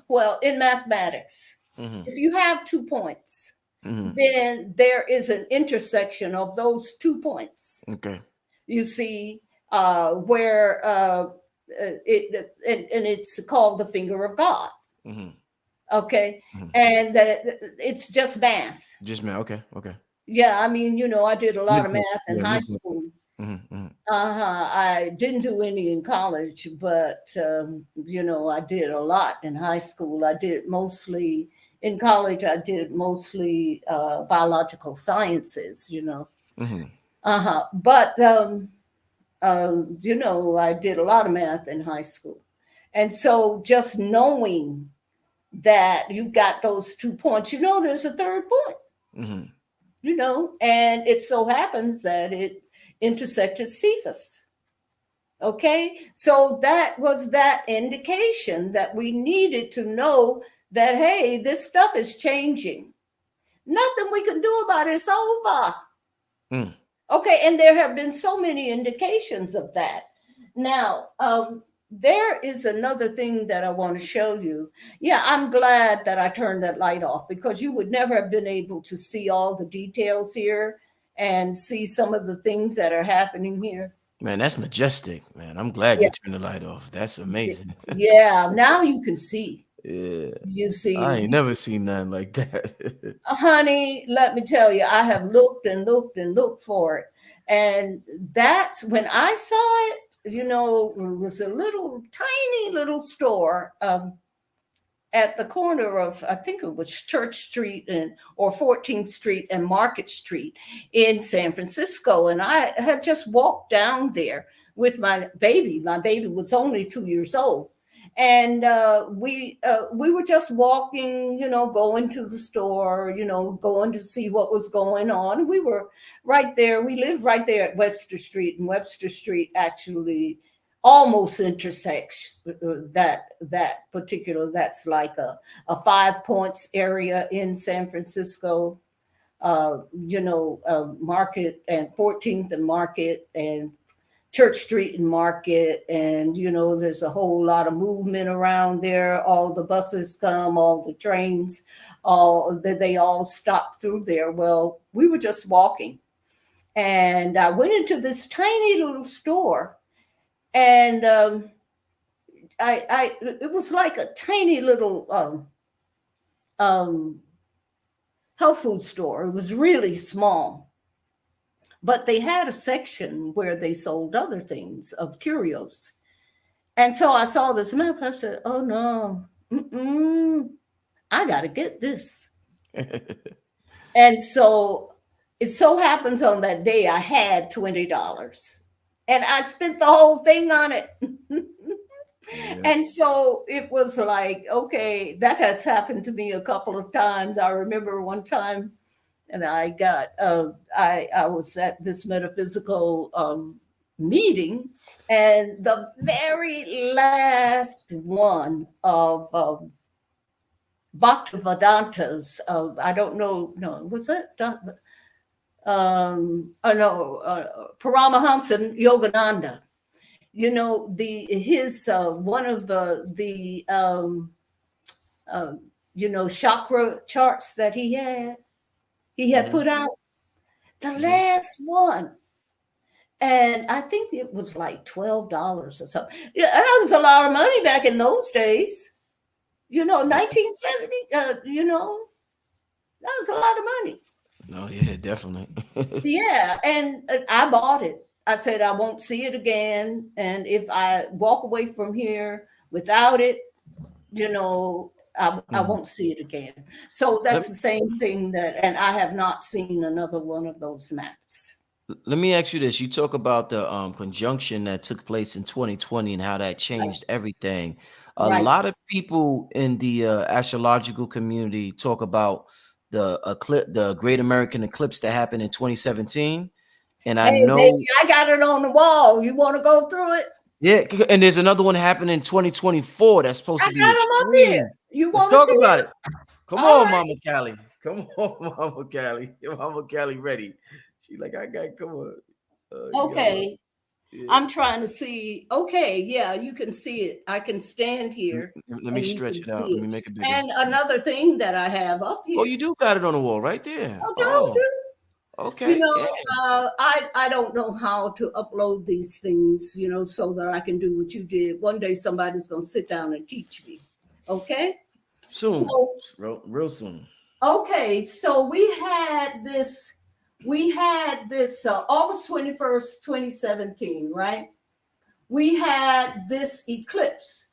Well, in mathematics, Mm-hmm. if you have 2 points, Mm-hmm. then there is an intersection of those 2 points. Okay. You see, where and it's called the finger of God. Mm-hmm. Okay, Mhm. and it's just math. Just man. Okay. Okay. Yeah, I mean, I did a lot of Midpoint. math in Yeah, high midpoint. school. Mm-hmm. Mm-hmm. I didn't do any in college, but I did a lot in high school. I did mostly in college. I did mostly biological sciences. Mm-hmm. But I did a lot of math in high school, and so just knowing that you've got those 2 points, there's a third point. Mm-hmm. And it so happens that it intersected Cephas. Okay, so that was that indication that we needed to know that, hey, this stuff is changing. Nothing we can do about it. It's over. Mm. Okay, and there have been so many indications of that. Now, there is another thing that I want to show you. Yeah, I'm glad that I turned that light off, because you would never have been able to see all the details here and see some of the things that are happening here. Man, that's majestic, man. I'm glad Yeah. you turned the light off. That's amazing. Yeah, now you can see. Yeah. You see, I ain't never seen nothing like that. honey, let me tell you, I have looked and looked and looked for it. And that's when I saw it, it was a little tiny little store at the corner of, I think it was Church Street or 14th Street and Market Street in San Francisco. And I had just walked down there with my baby. My baby was only 2 years old. And we were just walking, going to the store, going to see what was going on. We were right there. We lived right there at Webster Street, and Webster Street actually almost intersects that particular. That's like a 5 points area in San Francisco. Market and 14th and Market and Church Street and Market, and there's a whole lot of movement around there. All the buses come, all the trains, they all stop through there. Well, we were just walking, and I went into this tiny little store, and it was like a tiny little health food store. It was really small. But they had a section where they sold other things of curios. And so I saw this map. I said, oh, no, I got to get this. And so it so happens on that day I had $20. And I spent the whole thing on it. Yeah. And so it was like, okay, that has happened to me a couple of times. I remember one time, and I got, I was at this metaphysical meeting, and the very last one of Bhaktivedanta's, I don't know, no, what's that? Paramahansa Yogananda. His one of the chakra charts that he had. He had put out the last one. And I think it was like $12 or something. Yeah, that was a lot of money back in those days. 1970, that was a lot of money. No, yeah, definitely. Yeah, and I bought it. I said I won't see it again. And if I walk away from here without it, I won't see it again. So that's the same thing and I have not seen another one of those maps. Let me ask you this. You talk about the conjunction that took place in 2020 and how that changed everything. A lot of people in the astrological community talk about the Great American Eclipse that happened in 2017. And I know baby, I got it on the wall. You want to go through it? Yeah, and there's another one happening in 2024 that's supposed to be extreme. Let's talk about it. Come All on, right. Mama Callie. Come on, Mama Callie. Mama Callie ready. She like, I got, come on. Okay. Yeah. I'm trying to see. Okay, yeah, you can see it. I can stand here. Let me stretch it out. Let me make it bigger. And another thing that I have up here. Oh, you do got it on the wall right there. I told you. Okay. I don't know how to upload these things, so that I can do what you did. One day somebody's going to sit down and teach me. Okay? Soon. Real soon. Okay, so we had this August 21st, 2017, right? We had this eclipse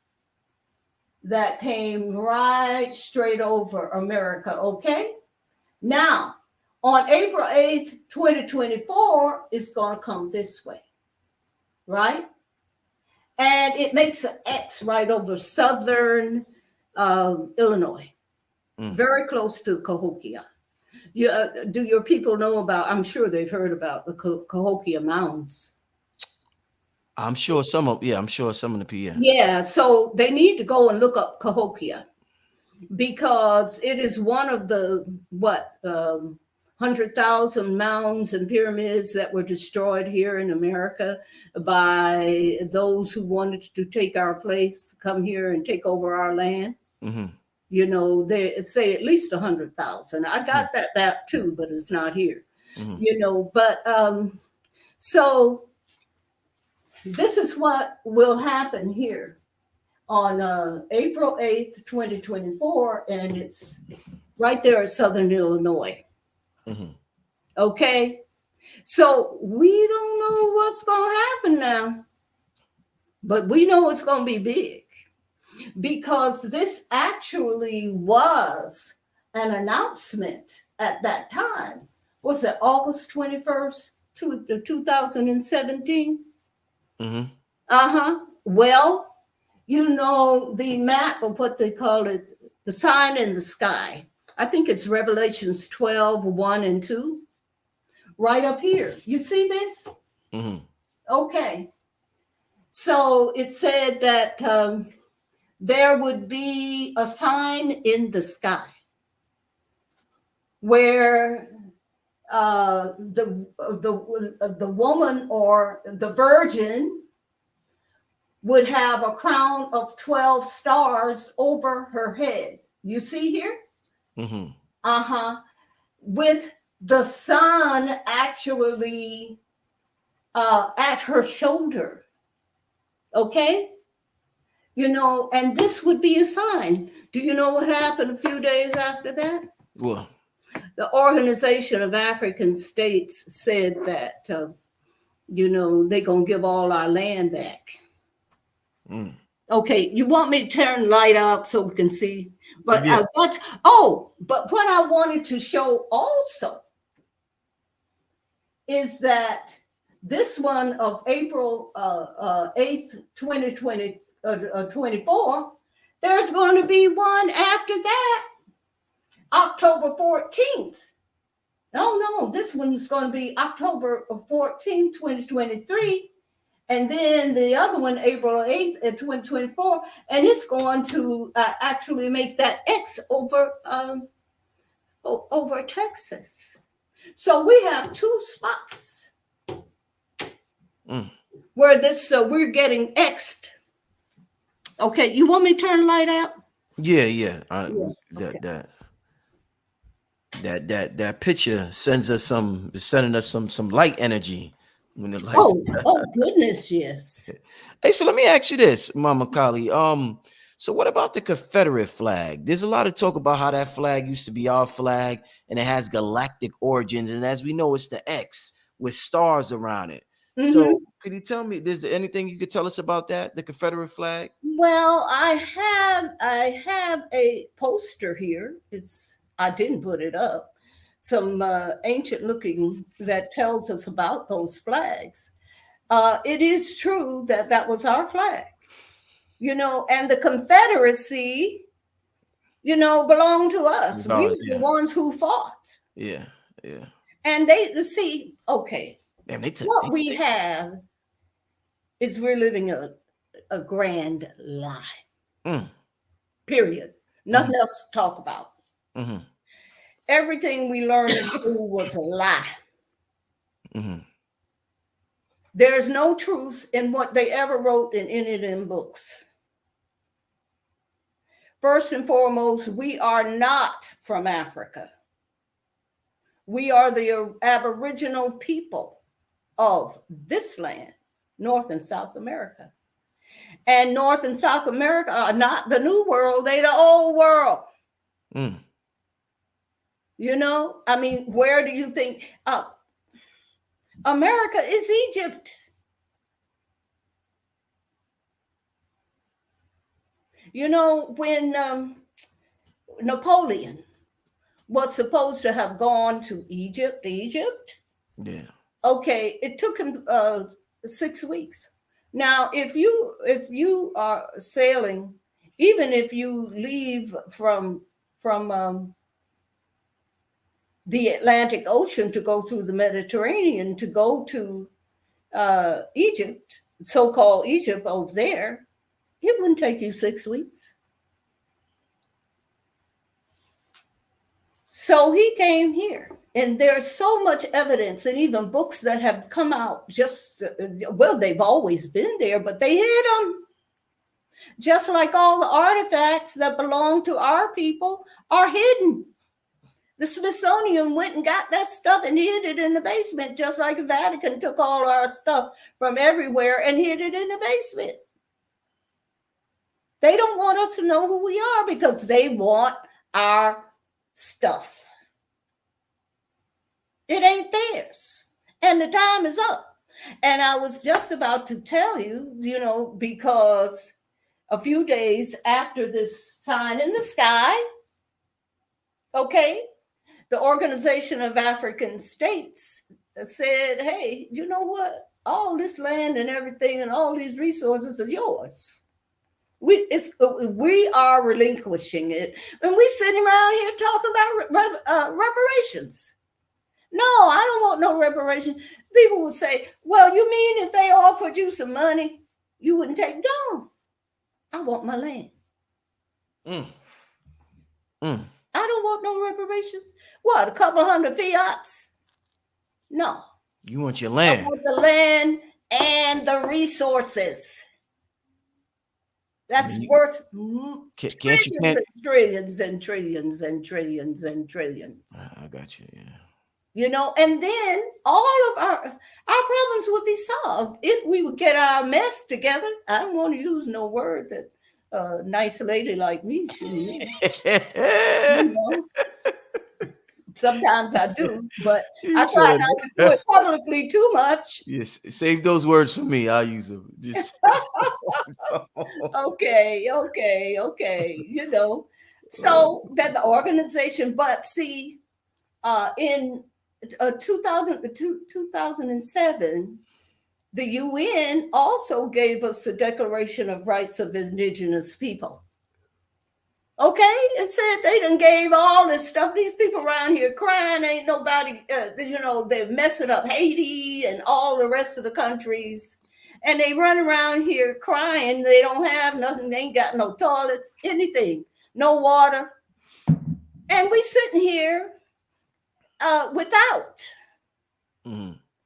that came right straight over America, okay? Now, on April 8th, 2024, it's going to come this way, right? And it makes an X right over southern Illinois, very close to Cahokia. Do your people know about, I'm sure they've heard about the Cahokia Mounds. I'm sure some of the people. Yeah, so they need to go and look up Cahokia because it is one of the, 100,000 mounds and pyramids that were destroyed here in America by those who wanted to take our place, come here and take over our land. Mm-hmm. They say at least 100,000. I got that too, but it's not here. Mm-hmm. So this is what will happen here on April 8th, 2024, and it's right there in southern Illinois. Mm-hmm. Okay, so we don't know what's going to happen now, but we know it's going to be big because this actually was an announcement at that time. Was it August 21st, 2017? Mm-hmm. Well, the map of what they call it, the sign in the sky. I think it's Revelations 12, 1 and 2. Right up here. You see this? Mm-hmm. Okay. So it said that there would be a sign in the sky where the woman or the virgin would have a crown of 12 stars over her head. You see here? Mm-hmm. With the sun actually at her shoulder. Okay? And this would be a sign. Do you know what happened a few days after that? What? The Organization of African States said that, they're going to give all our land back. Mm. Okay, you want me to turn the light up so we can see? But yeah. But what I wanted to show also is that this one of April 8th, 2024, there's going to be one after that, October 14th. No, this one's going to be October 14th, 2023. And then the other one, April 8th, 2024, and it's going to actually make that X over Texas. So we have two spots where we're getting X'd. Okay, you want me to turn the light out? Yeah. Okay. That. That picture sending us some light energy when the lights. Oh goodness, yes. Hey, so let me ask you this, Mama Kali. So what about the Confederate flag? There's a lot of talk about how that flag used to be our flag and it has galactic origins, and as we know, it's the X with stars around it. Mm-hmm. So could you tell me, is there anything you could tell us about that, the Confederate flag? Well, I have a poster here. I didn't put it up. Some ancient looking that tells us about those flags. It is true that that was our flag, and the Confederacy, belonged to us. We Oh, were the yeah, ones who fought, yeah, yeah. and they see. Okay, Damn, what we have is we're living a grand lie. mm, Period. mm, Nothing else to talk about. mm, Everything we learned in school was a lie. mm, There's no truth in what they ever wrote in any of them books. First and foremost, we are not from Africa. We are the Aboriginal people of this land, North and South America. And North and South America are not the new world, they're the old world. mm. I mean, where do you think America is Egypt? When Napoleon was supposed to have gone to Egypt, Yeah. okay, it took him 6 weeks. Now, if you are sailing, even if you leave from the Atlantic Ocean to go through the Mediterranean to go to Egypt, so-called Egypt over there, it wouldn't take you 6 weeks. So he came here, and there's so much evidence and even books that have come out they've always been there, but they hid them. Just like all the artifacts that belong to our people are hidden. The Smithsonian went and got that stuff and hid it in the basement, just like the Vatican took all our stuff from everywhere and hid it in the basement. They don't want us to know who we are because they want our stuff. It ain't theirs. And the time is up. And I was just about to tell you, because a few days after this sign in the sky, okay, the Organization of African States said, hey, you know what? All this land and everything and all these resources are yours. We are relinquishing it. And we sitting around here talking about reparations. No, I don't want no reparations. People will say, well, you mean if they offered you some money, you wouldn't take? No, I want my land. Mm. I don't want no reparations. What, a couple hundred fiats? No. You want your land. I want the land and the resources. That's worth trillions and trillions and trillions and trillions. I got you, yeah. And then all of our problems would be solved if we would get our mess together. I don't want to use no word that a nice lady like me should use. Sometimes I do, but I try not to do it publicly too much. Yes, save those words for me. I'll use them. Just okay. So that the organization, but see, in 2007, the UN also gave us the Declaration of Rights of Indigenous People. Okay, it said they done gave all this stuff. These people around here crying, ain't nobody, they're messing up Haiti and all the rest of the countries. And they run around here crying. They don't have nothing. They ain't got no toilets, anything, no water. And we sitting here without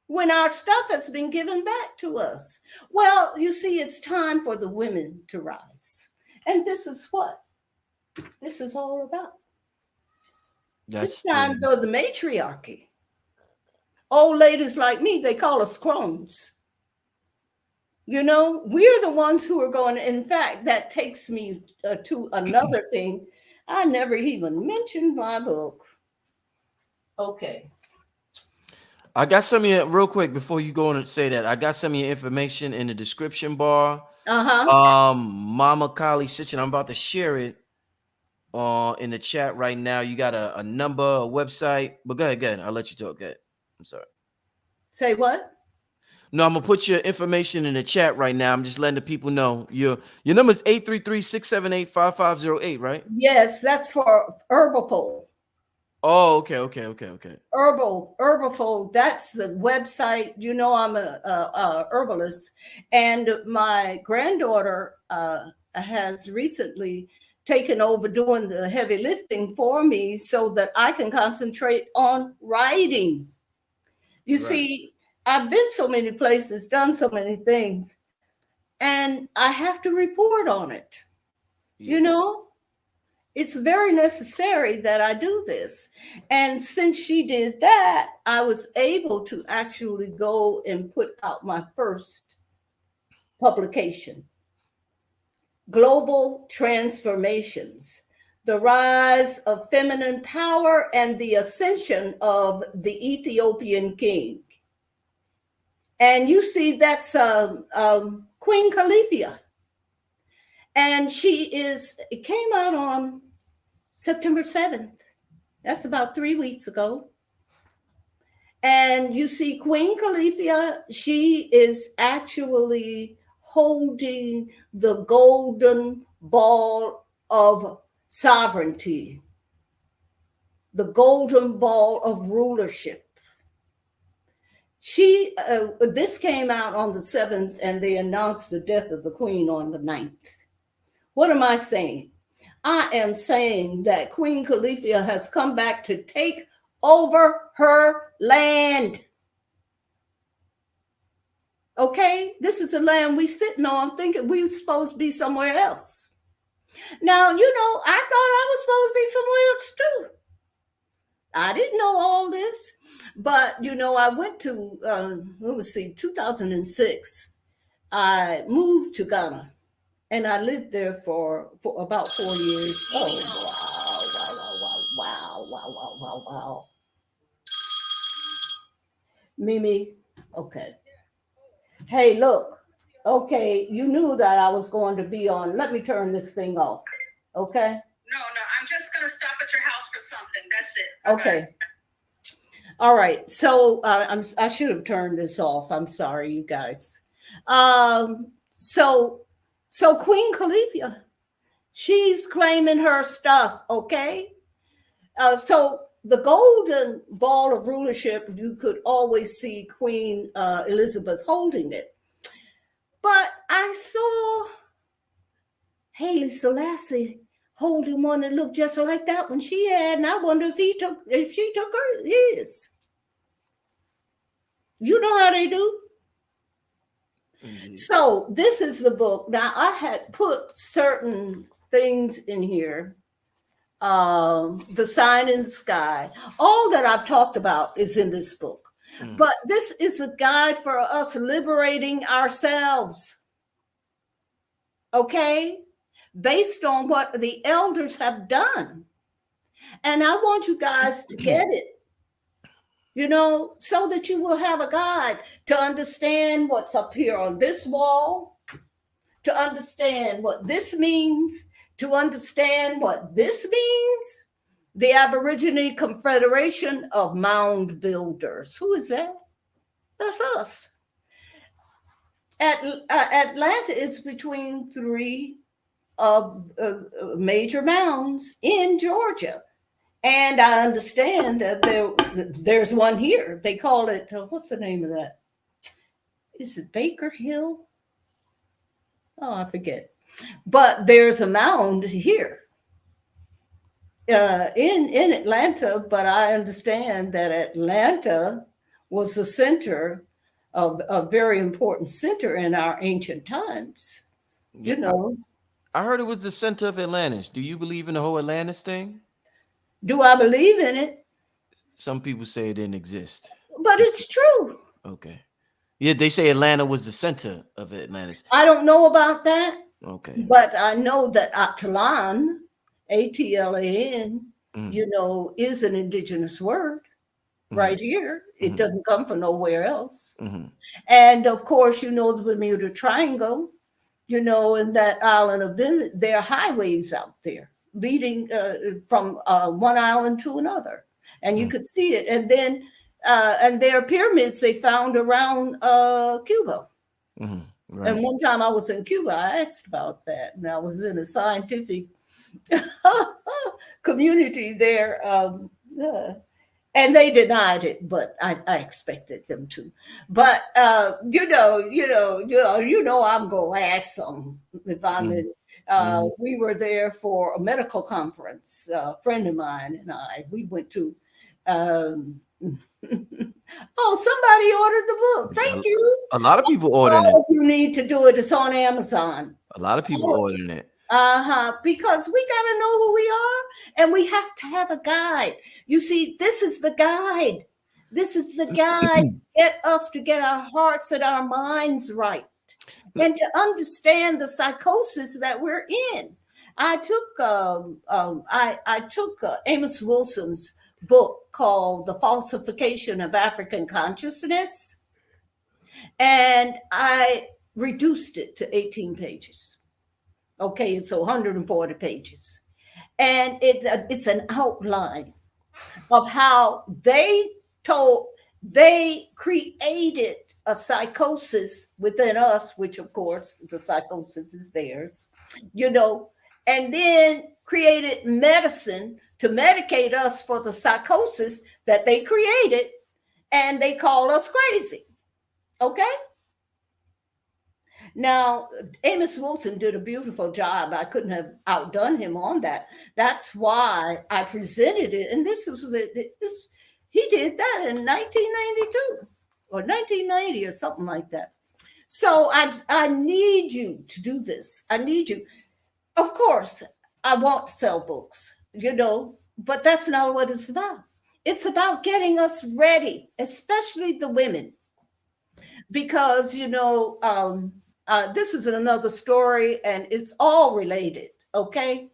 when our stuff has been given back to us. Well, you see, it's time for the women to rise. And this is what this is all about. It's That's time to go to the matriarchy. Old ladies like me, they call us crones. You know, we're the ones who are going. In fact, that takes me to another thing. I never even mentioned my book. Okay. I got some of your real quick before you go on and say that. I got some of your information in the description bar. Mama Kali Sichen, I'm about to share it in the chat right now. You got a number, a website, but go ahead. I'll let you talk. Go ahead. I'm sorry. Say what? No, I'm gonna put your information in the chat right now. I'm just letting the people know your number is 833-678-5508, right? Yes, that's for Herbal. Oh, okay. Herbal. That's the website. You know, I'm a herbalist, and my granddaughter has recently taken over doing the heavy lifting for me so that I can concentrate on writing. You see, I've been so many places, done so many things, and I have to report on it. You know, it's very necessary that I do this. And since she did that, I was able to actually go and put out my first publication, Global Transformations: The Rise of Feminine Power and the Ascension of the Ethiopian King. And you see, that's Queen Califia. And it came out on September 7th. That's about 3 weeks ago. And you see, Queen Califia, she is actually holding the golden ball of sovereignty, the golden ball of rulership. This came out on the 7th, and they announced the death of the queen on the 9th. What am I saying? I am saying that Queen Califia has come back to take over her land. Okay? This is a land we sitting on thinking we were supposed to be somewhere else. Now, you know, I thought I was supposed to be somewhere else too. I didn't know all this. But, you know, I went to, 2006. I moved to Ghana, and I lived there for about 4 years. Oh, wow. Mimi, okay. Hey, look. Okay, you knew that I was going to be on. Let me turn this thing off. Okay? No, I'm just going to stop at your house for something. That's it. Okay. All right. So I should have turned this off. I'm sorry, you guys. So Queen Califia, she's claiming her stuff. Okay. So the golden ball of rulership, you could always see Queen Elizabeth holding it. But I saw Haile Selassie holding one that looked just like that one she had, and I wonder if she took his. You know how they do. Mm-hmm. So this is the book. Now I had put certain things in here. The sign in the sky. All that I've talked about is in this book. Mm. But this is a guide for us liberating ourselves. Okay? Based on what the elders have done. And I want you guys to get it. You know, so that you will have a guide to understand what's up here on this wall, to understand what this means, to understand what this means. The Aborigine Confederation of Mound Builders. Who is that? That's us. Atlanta is between three of major mounds in Georgia. And I understand that there's one here. They call it, what's the name of that? Is it Baker Hill? Oh, I forget. But there's a mound here in Atlanta. But I understand that Atlanta was the center of a very important center in our ancient times. Yeah, you know. I heard it was the center of Atlantis. Do you believe in the whole Atlantis thing? Do I believe in it? Some people say it didn't exist. But it's true. Okay. Yeah, they say Atlanta was the center of Atlantis. I don't know about that. Okay. But I know that Atlan, Atlan, Mm-hmm. is an indigenous word right here. It Mm-hmm. doesn't come from nowhere else. Mm-hmm. And of course, the Bermuda Triangle, and that island of them, there are highways out there leading from one island to another. And you could see it. And then, and there are pyramids they found around Cuba. Mm-hmm. Right. And one time I was in Cuba, I asked about that. And I was in a scientific community there. And they denied it, but I expected them to. But I'm gonna ask them if I'm in. We were there for a medical conference. A friend of mine and we went to. Somebody ordered the book. Thank you. A lot of people ordering it. You need to do it. It's on Amazon. A lot of people ordering it. Because we got to know who we are, and we have to have a guide. You see, this is the guide. This is the guide to get us to get our hearts and our minds right, and to understand the psychosis that we're in. I took Amos Wilson's book called The Falsification of African Consciousness, and I reduced it to 18 pages. Okay, so 140 pages. And it's an outline of how they created a psychosis within us, which of course the psychosis is theirs, and then created medicine to medicate us for the psychosis that they created, and they call us crazy. Okay? Now, Amos Wilson did a beautiful job. I couldn't have outdone him on that. That's why I presented it. And he did that in 1992 or 1990 or something like that. So I need you to do this. I need you. Of course, I want to sell books, but that's not what it's about. It's about getting us ready, especially the women, because, this is another story, and it's all related. Okay.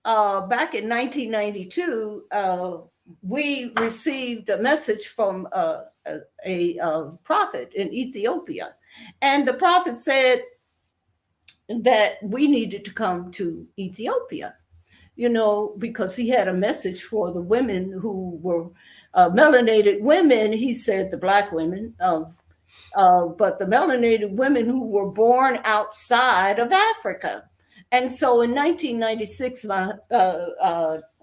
Back in 1992, we received a message from a prophet in Ethiopia, and the prophet said that we needed to come to Ethiopia, because he had a message for the women who were melanated women. He said the Black women. But the melanated women who were born outside of Africa. And so in 1996,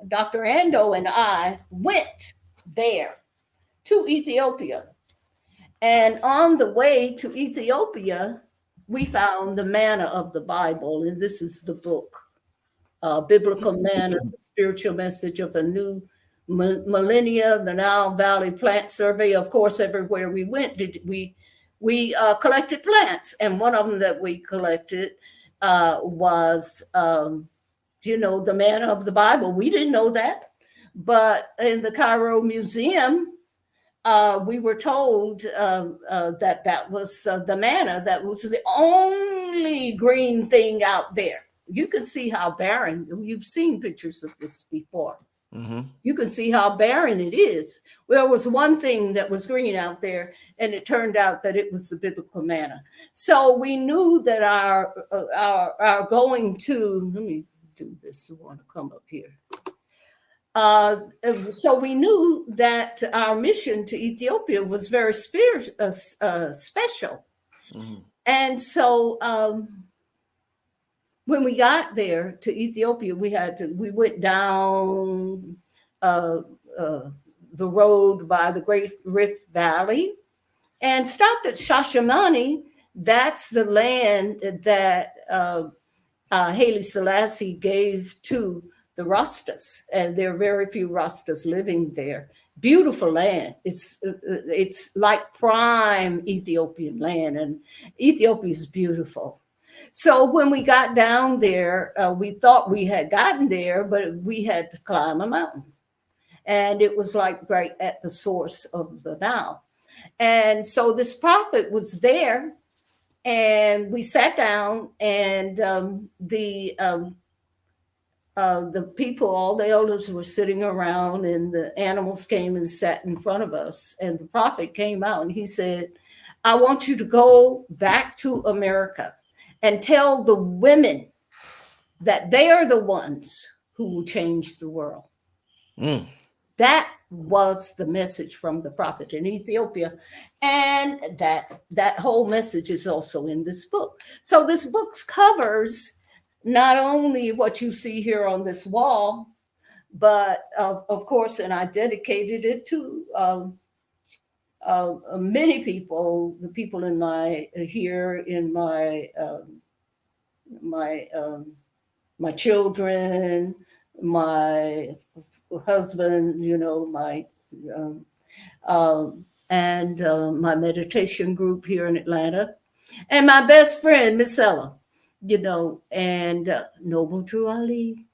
Dr. Ando and I went there to Ethiopia. And on the way to Ethiopia, we found the manna of the Bible. And this is the book, Biblical Manna, the Spiritual Message of a New Millennia, the Nile Valley Plant Survey. Of course, everywhere we went, we collected plants, and one of them that we collected was, the manna of the Bible. We didn't know that, but in the Cairo Museum, we were told that was the manna. That was the only green thing out there. You can see how barren. You've seen pictures of this before. Mm-hmm. You can see how barren it is. Well, there was one thing that was green out there, and it turned out that it was the biblical manna. So we knew that our going to, let me do this. I want to come up here. So we knew that our mission to Ethiopia was very special. Mm-hmm. And so when we got there to Ethiopia, we went down the road by the Great Rift Valley and stopped at Shashamane. That's the land that Haile Selassie gave to the Rastas, and there are very few Rastas living there. Beautiful land. It's like prime Ethiopian land, and Ethiopia is beautiful. So when we got down there, we thought we had gotten there, but we had to climb a mountain. And it was like right at the source of the Nile. And so this prophet was there, and we sat down, and the people, all the elders were sitting around, and the animals came and sat in front of us. And the prophet came out and he said, I want you to go back to America and tell the women that they are the ones who will change the world. Mm. That was the message from the prophet in Ethiopia. And that whole message is also in this book. So this book covers not only what you see here on this wall, but of course, and I dedicated it to many people, the people in my here in my children, my husband, and my meditation group here in Atlanta, and my best friend, Miss Ella, and Noble Drew Ali.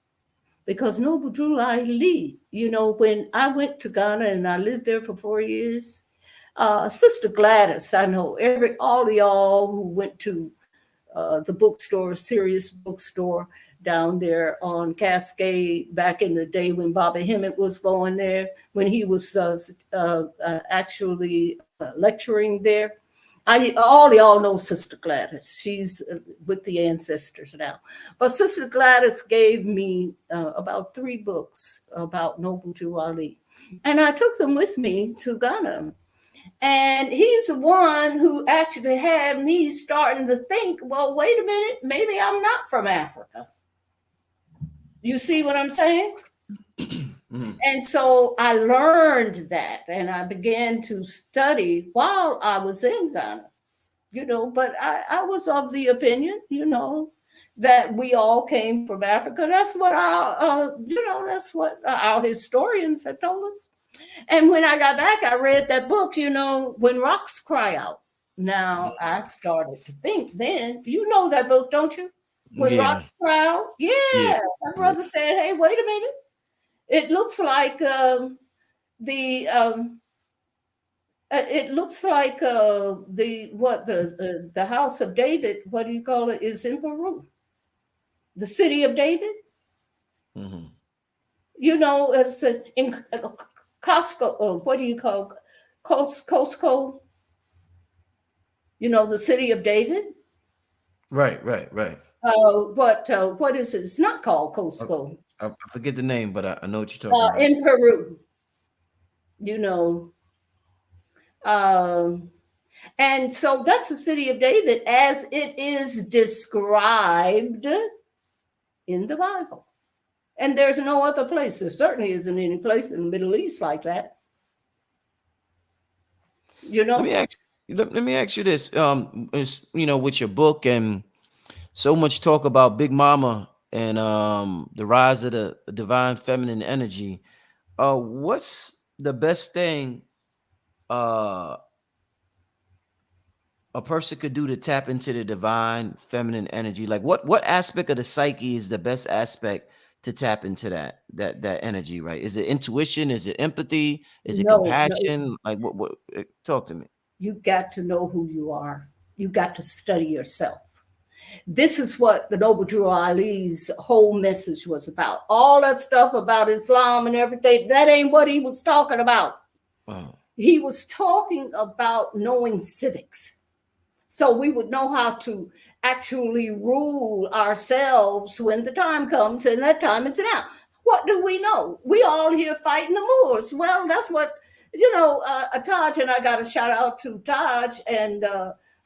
Because Noble Drew Ali, when I went to Ghana and I lived there for 4 years, Sister Gladys, I know all of y'all who went to the bookstore, Sirius Bookstore down there on Cascade back in the day when Bobby Hemmett was going there, when he was actually lecturing there. All y'all know Sister Gladys. She's with the ancestors now. But Sister Gladys gave me about 3 books about Noble Drew Ali. And I took them with me to Ghana. And he's the one who actually had me starting to think, well, wait a minute, maybe I'm not from Africa. You see what I'm saying? And so I learned that, and I began to study while I was in Ghana, but I was of the opinion, that we all came from Africa. That's what our historians have told us. And when I got back, I read that book, When Rocks Cry Out. Now I started to think then, that book, don't you? When Rocks Cry Out. Yeah. My brother said, hey, wait a minute. It looks like the house of David, what do you call it, is in Peru. The city of David. Mm-hmm. It's in Costco, what do you call Costco? The city of David. Right. What is it? It's not called Costco. I forget the name, but I know what you're talking about. In Peru, and so that's the city of David as it is described in the Bible. And there's no other place. There certainly isn't any place in the Middle East like that. Let me ask you this. With your book and so much talk about Big Mama and the rise of the divine feminine energy. What's the best thing a person could do to tap into the divine feminine energy? Like what aspect of the psyche is the best aspect to tap into that energy, right? Is it intuition? Is it empathy? Is it compassion? No. Like what talk to me. You got to know who you are. You got to study yourself. This is what the Noble Drew Ali's whole message was about. All that stuff about Islam and everything, that ain't what he was talking about. Wow. He was talking about knowing civics. So we would know how to actually rule ourselves when the time comes, and that time is now. What do we know? We all here fighting the Moors. Well, that's what, Taj, and I got a shout out to Taj and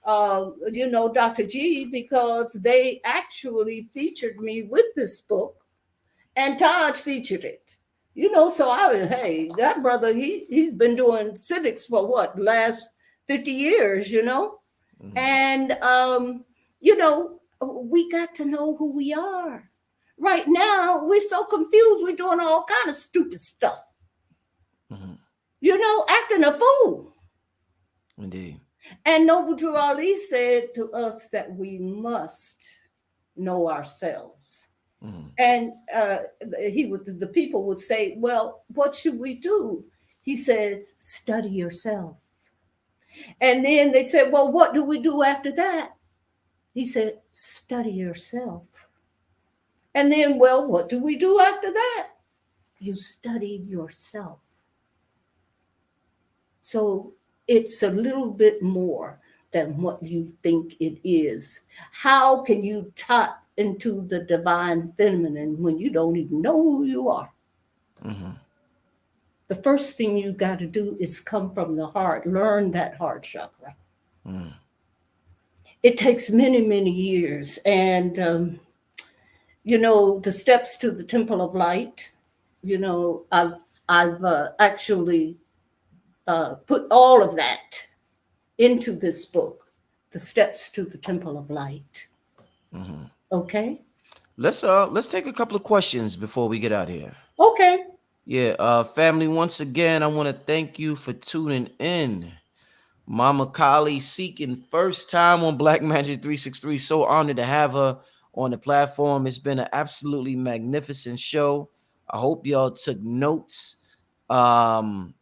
Dr. G, because they actually featured me with this book, and Taj featured it. So hey, that brother, he's been doing civics for what, last 50 years, Mm-hmm. And we got to know who we are. Right now, we're so confused, we're doing all kind of stupid stuff. Mm-hmm. Acting a fool. Indeed. And Noble Drew Ali said to us that we must know ourselves. And the people would say, well, what should we do? He said, study yourself. And then they said, well, what do we do after that? He said, study yourself. And then, well, what do we do after that? You study yourself. So it's a little bit more than what you think it is. How can you tap into the divine feminine when you don't even know who you are? The first thing you got to do is come from the heart, learn that heart chakra. It takes many, many years. And, the steps to the Temple of Light, I've actually put all of that into this book, The Steps to the Temple of Light. Okay? Let's take a couple of questions before we get out of here. Okay. Yeah, family, once again, I want to thank you for tuning in. Mama Kali Sichen, first time on Black Magic 363. So honored to have her on the platform. It's been an absolutely magnificent show. I hope y'all took notes. Well,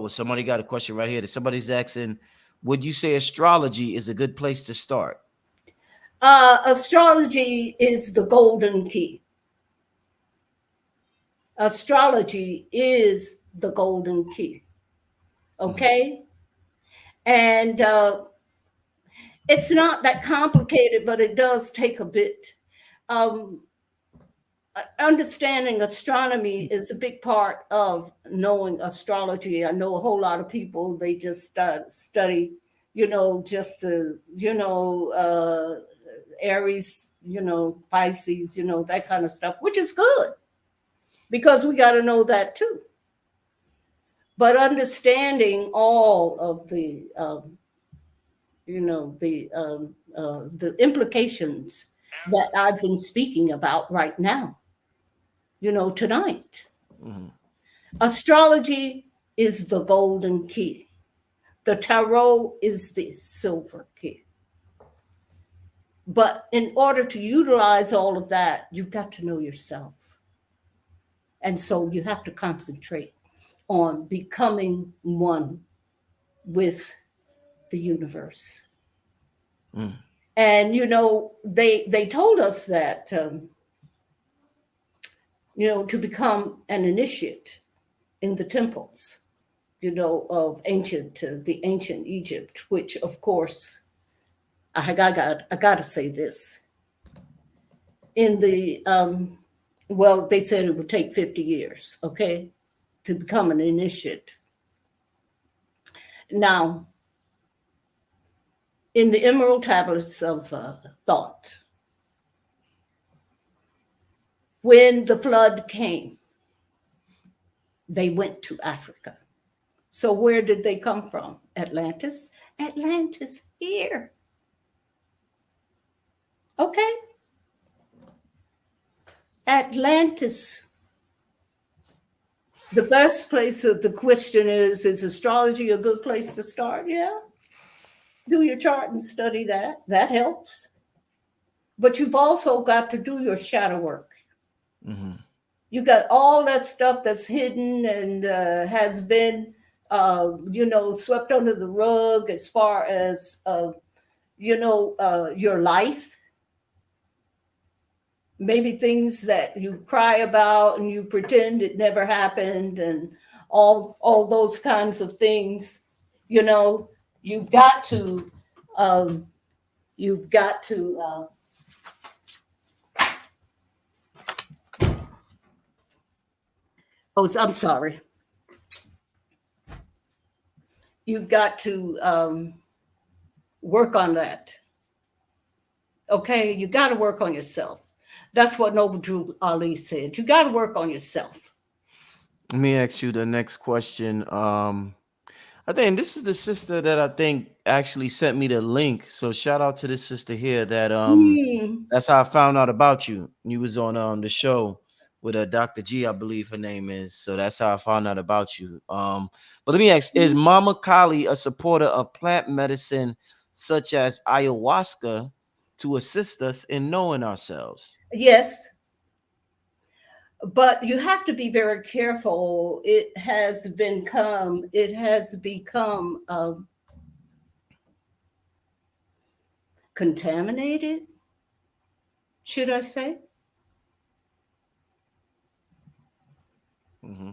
somebody got a question right here. Somebody's asking, would you say astrology is a good place to start? Astrology is the golden key. Astrology is the golden key. Okay? And it's not that complicated, but it does take a bit. Understanding astronomy is a big part of knowing astrology. I know a whole lot of people, they just study, just Aries, Pisces, that kind of stuff, which is good because we got to know that too. But understanding all of the implications that I've been speaking about right now, tonight. Astrology is the golden key. The tarot is the silver key. But in order to utilize all of that, you've got to know yourself. And so you have to concentrate on becoming one with the universe. And, they told us that, to become an initiate in the temples, of the ancient Egypt, which, of course, I got to say this. In the, they said it would take 50 years, okay, to become an initiate. Now, in the Emerald Tablets of Thought, when the flood came, they went to Africa. So where did they come from? Atlantis? Atlantis here. Okay. Atlantis. The best place of the question is astrology a good place to start? Yeah. Do your chart and study that. That helps. But you've also got to do your shadow work. You got all that stuff that's hidden and has been, swept under the rug as far as, your life. Maybe things that you cry about and you pretend it never happened and all those kinds of things. You've got to, I'm sorry. You've got to work on that. Okay, you got to work on yourself. That's what Noble Drew Ali said. You got to work on yourself. Let me ask you the next question. I think this is the sister that I think actually sent me the link. So shout out to this sister here that that's how I found out about you. You was on the show. with a Dr. G, I believe her name is. So that's how I found out about you. But let me ask, is Mama Kali a supporter of plant medicine such as ayahuasca to assist us in knowing ourselves? Yes, but you have to be very careful. It has become contaminated, should I say? Mm-hmm.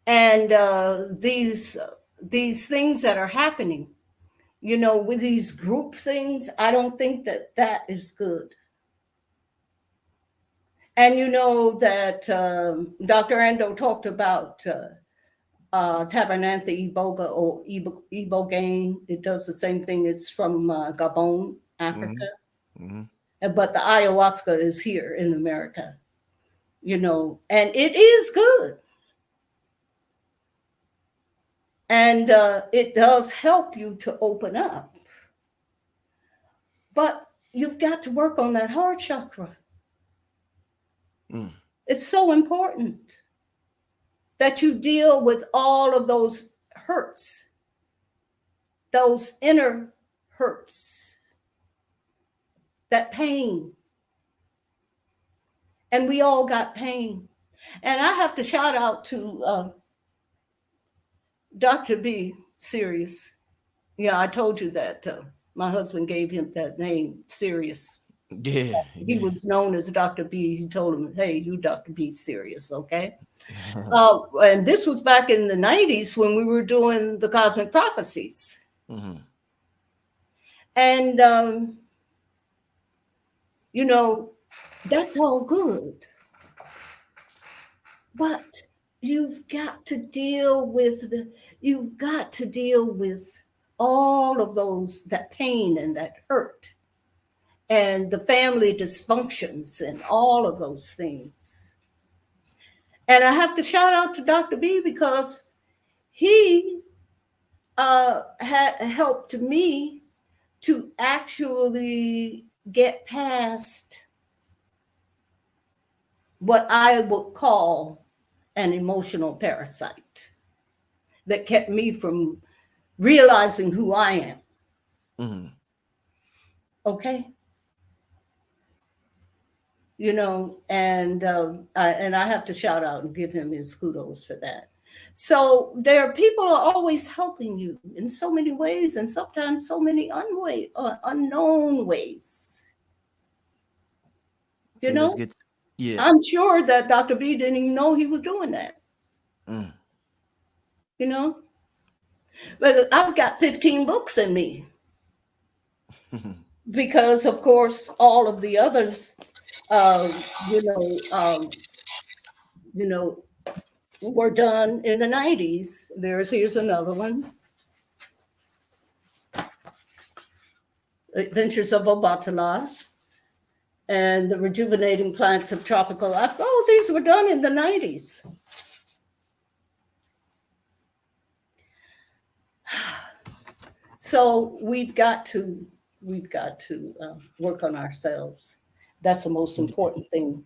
And these things that are happening, with these group things, I don't think that is good. And you know that Dr. Ando talked about Tabernanthe Iboga or Ibogaine. It does the same thing. It's from Gabon, Africa. Mm-hmm. But the ayahuasca is here in America, and it is good. And it does help you to open up. But you've got to work on that heart chakra. It's so important that you deal with all of those hurts, those inner hurts, that pain. And we all got pain. And I have to shout out to Dr. B. Sirius. Yeah, I told you that my husband gave him that name, Sirius. Yeah. He was known as Dr. B. He told him, hey, you Dr. B. Sirius, okay? And this was back in the 90s when we were doing the Cosmic Prophecies. Mm-hmm. And, that's all good. But you've got to deal with all of that pain and that hurt and the family dysfunctions and all of those things. And I have to shout out to Dr. B because he had helped me to actually get past what I would call an emotional parasite that kept me from realizing who I am. Mm-hmm. Okay. And I have to shout out and give him his kudos for that. So people are always helping you in so many ways, and sometimes so many unknown ways. Yeah. I'm sure that Dr. B didn't even know he was doing that. But I've got 15 books in me because, of course, all of the others, were done in the 90s. Here's another one. Adventures of Obatala and the Rejuvenating Plants of Tropical Africa. Oh, these were done in the 90s. So we've got to work on ourselves. That's the most important thing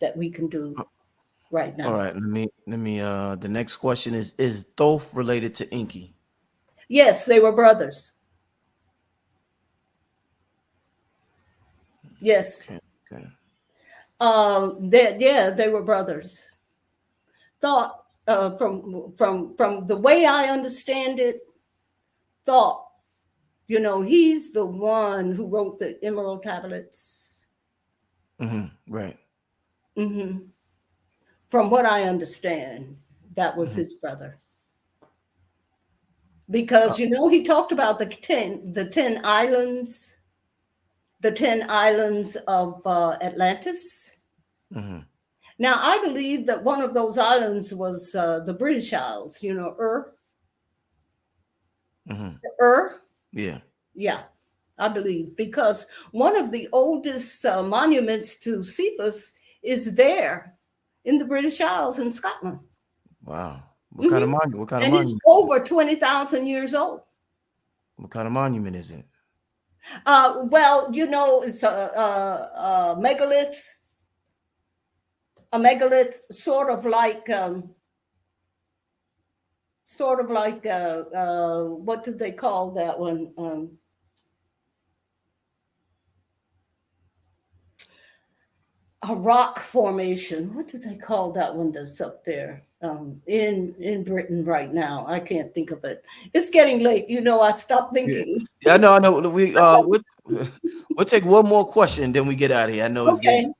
that we can do right now. All right, let me the next question is Thoth related to Inky? Yes, they were brothers. Yes. Okay. They were brothers. Thought from the way I understand it, Thought, he's the one who wrote the Emerald Tablets. Mm-hmm. Right. Mm-hmm. From what I understand, that was his brother. Because he talked about the 10 islands. The 10 islands of Atlantis. Mm-hmm. Now, I believe that one of those islands was the British Isles, Yeah. Yeah, I believe, because one of the oldest monuments to Cepheus is there in the British Isles in Scotland. Wow. What kind of monument? What kind of And monument? it's over 20,000 years old. What kind of monument is it? Well, you know, it's a megalith. A megalith, sort of like what do they call that one? A rock formation. What do they call that one that's up there in Britain right now? I can't think of it. It's getting late. You know, I stopped Yeah, thinking. yeah, I know. I know. We'll take one more question, then we get out of here. I know it's Okay. getting.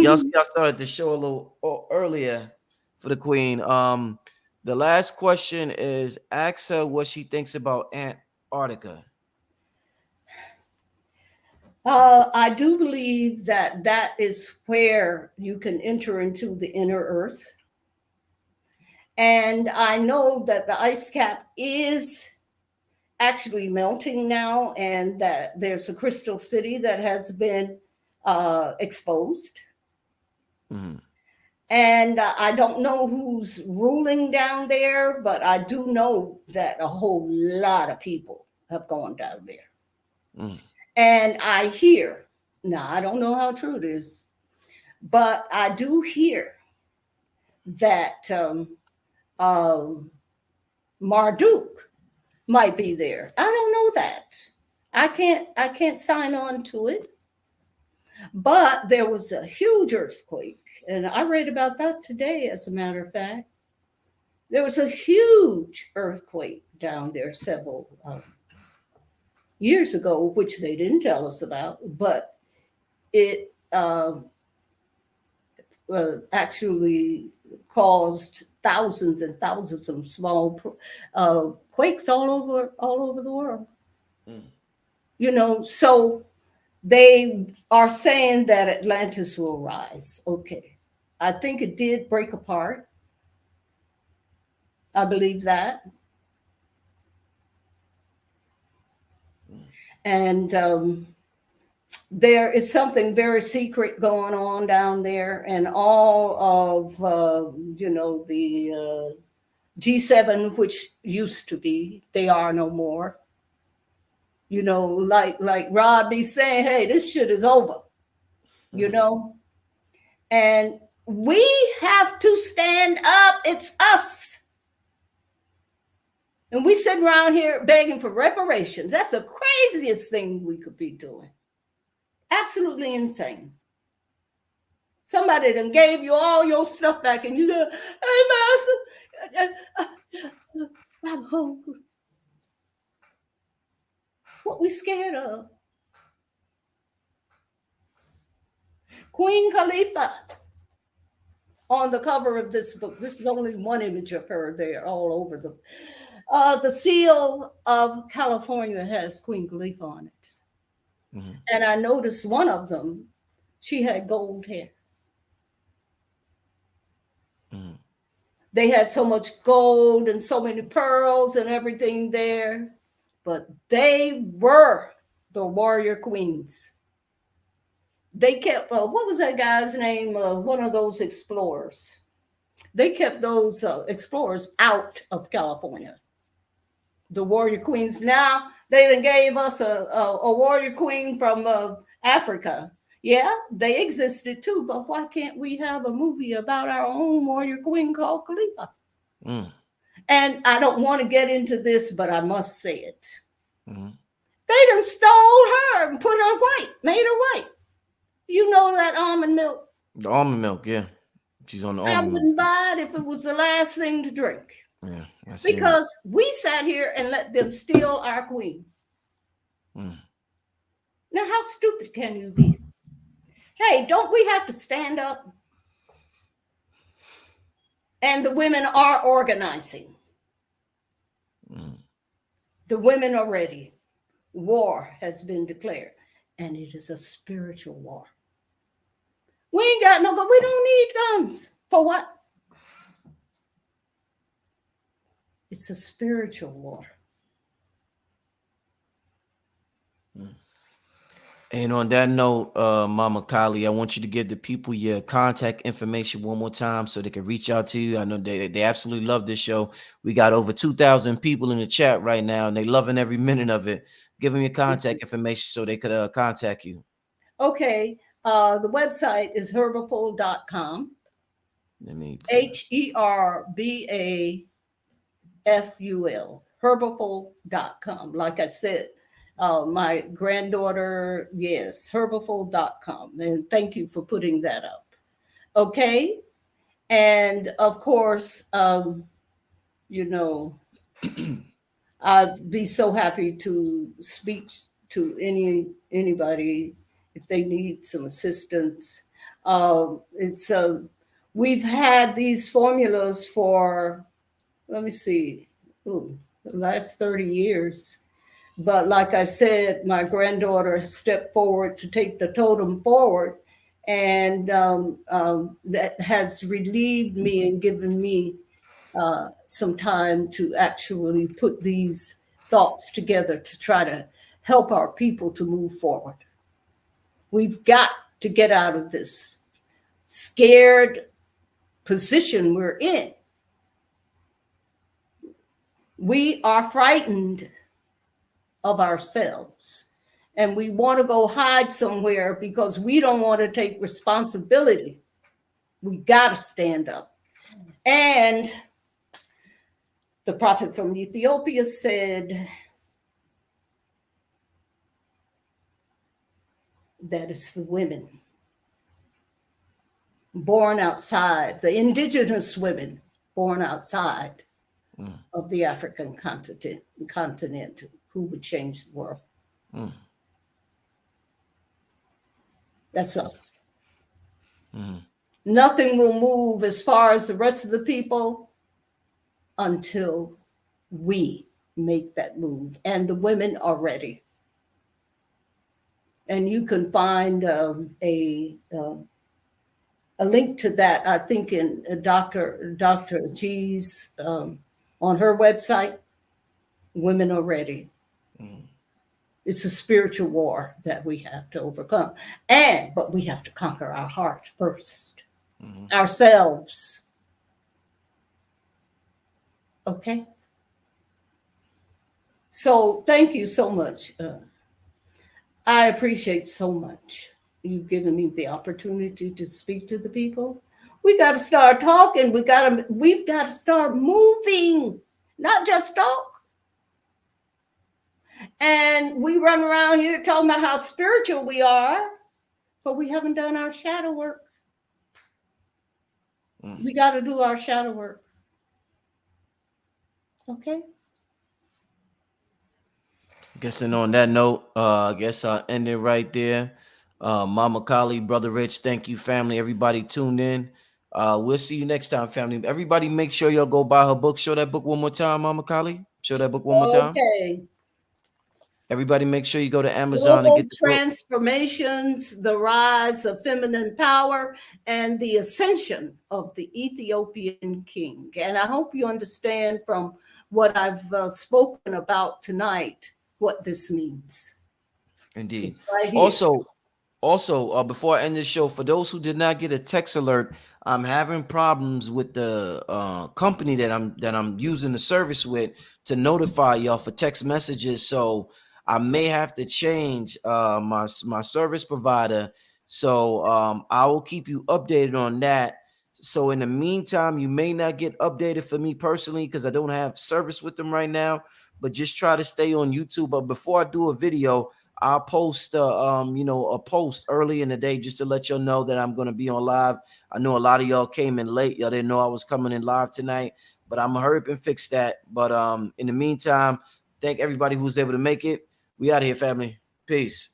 Y'all Mhm. started the show a little earlier for the Queen. The last question is ask her what she thinks about Antarctica. I do believe that that is where you can enter into the inner earth. And I know that the ice cap is actually melting now, and that there's a crystal city that has been exposed. Mhm. And I don't know who's ruling down there, but I do know that a whole lot of people have gone down there. Mm. And I hear, now I don't know how true it is, but I do hear that Marduk might be there. I don't know that. I can't sign on to it. But there was a huge earthquake, and I read about that today, as a matter of fact. There was a huge earthquake down there several years ago, which they didn't tell us about, but it actually caused thousands and thousands of small quakes all over the world. Mm. You know, so they are saying that Atlantis will rise. Okay, I think it did break apart. I believe that, and there is something very secret going on down there, and all of the G7, which used to be, they are no more. You know, like Rod be saying, "Hey, this shit is over." You know, and we have to stand up. It's us, and we sit around here begging for reparations. That's the craziest thing we could be doing. Absolutely insane. Somebody done gave you all your stuff back, and you go, "Hey, master, I'm hungry." What we scared of? Queen Khalifa on the cover of this book. This is only one image of her there, all over the seal of California has Queen Khalifa on it, Mhm. and I noticed one of them. She had gold hair. Mhm. They had so much gold and so many pearls and everything there, but they were the warrior queens. They kept, what was that guy's name? One of those explorers. They kept those explorers out of California. The warrior queens. Now they even gave us a warrior queen from Africa. Yeah, they existed too, but why can't we have a movie about our own warrior queen called Khalifa? Mm. And I don't want to get into this, but I must say it. Mhm. They done stole her and put her white, made her white. You know that almond milk? The almond milk, yeah. She's on the I almond milk. wouldn't buy it if it was the last thing to drink. Yeah, I see. Because we sat here and let them steal our queen. Mm. Now, how stupid can you be? Hey, don't we have to stand up? And the women are organizing. Mm. The women are ready. War has been declared, and it is a spiritual war. We ain't got no gun. We don't need guns. For what? It's a spiritual war. And on that note, Mama Kali, I want you to give the people your contact information one more time so they can reach out to you. I know they absolutely love this show. We got over 2,000 people in the chat right now, and they loving every minute of it. Give them your contact information so they could contact you. Okay. The website is herbaful.com. Let me HERBAFUL. Herbaful.com. Like I said, my granddaughter, yes, herbaful.com. And thank you for putting that up. Okay. And of course, you know, I'd be so happy to speak to anybody if they need some assistance. It's we've had these formulas for, let me see, the last 30 years. But like I said, my granddaughter stepped forward to take the totem forward, and that has relieved me and given me some time to actually put these thoughts together to try to help our people to move forward. We've got to get out of this scared position we're in. We are frightened of ourselves, and we want to go hide somewhere because we don't want to take responsibility. We got to stand up. And the prophet from Ethiopia said that it's the women born outside, the indigenous women born outside of the African continent who would change the world. That's us. Nothing will move as far as the rest of the people until we make that move, and the women are ready. And you can find a link to that, I think, in Dr. G's on her website. Women are ready. It's a spiritual war that we have to overcome, but we have to conquer our heart first, ourselves. Okay. So thank you so much. I appreciate so much you giving me the opportunity to speak to the people. We got to start talking. We've got to start moving, not just talk. And we run around here talking about how spiritual we are, but we haven't done our shadow work. We got to do our shadow work. Okay. Guessing on that note, I guess I'll end it right there. Mama Kali, Brother Rich, thank you, family. Everybody tuned in. We'll see you next time, family. Everybody make sure y'all go buy her book. Show that book one more time, Mama Kali. Show that book one more time. Okay. Everybody make sure you go to Amazon Global and get the book. Transformations, the rise of feminine power, and the ascension of the Ethiopian king. And I hope you understand from what I've spoken about tonight what this means. Indeed. Right here. Also, before I end this show, for those who did not get a text alert, I'm having problems with the company that I'm using the service with to notify y'all for text messages. So I may have to change my service provider. So I will keep you updated on that. So in the meantime, you may not get updated for me personally because I don't have service with them right now. But just try to stay on YouTube. But before I do a video, I'll post a post early in the day just to let y'all know that I'm going to be on live. I know a lot of y'all came in late. Y'all didn't know I was coming in live tonight, but I'm going to hurry up and fix that. But in the meantime, thank everybody who's able to make it. We out of here, family. Peace.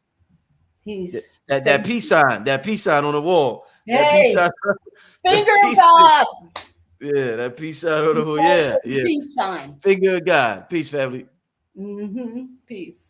Peace. That peace sign on the wall. Hey, that peace sign. Finger of God. Yeah, that peace sign on the wall. Yeah. Peace sign. Finger of God. Peace, family. Peace.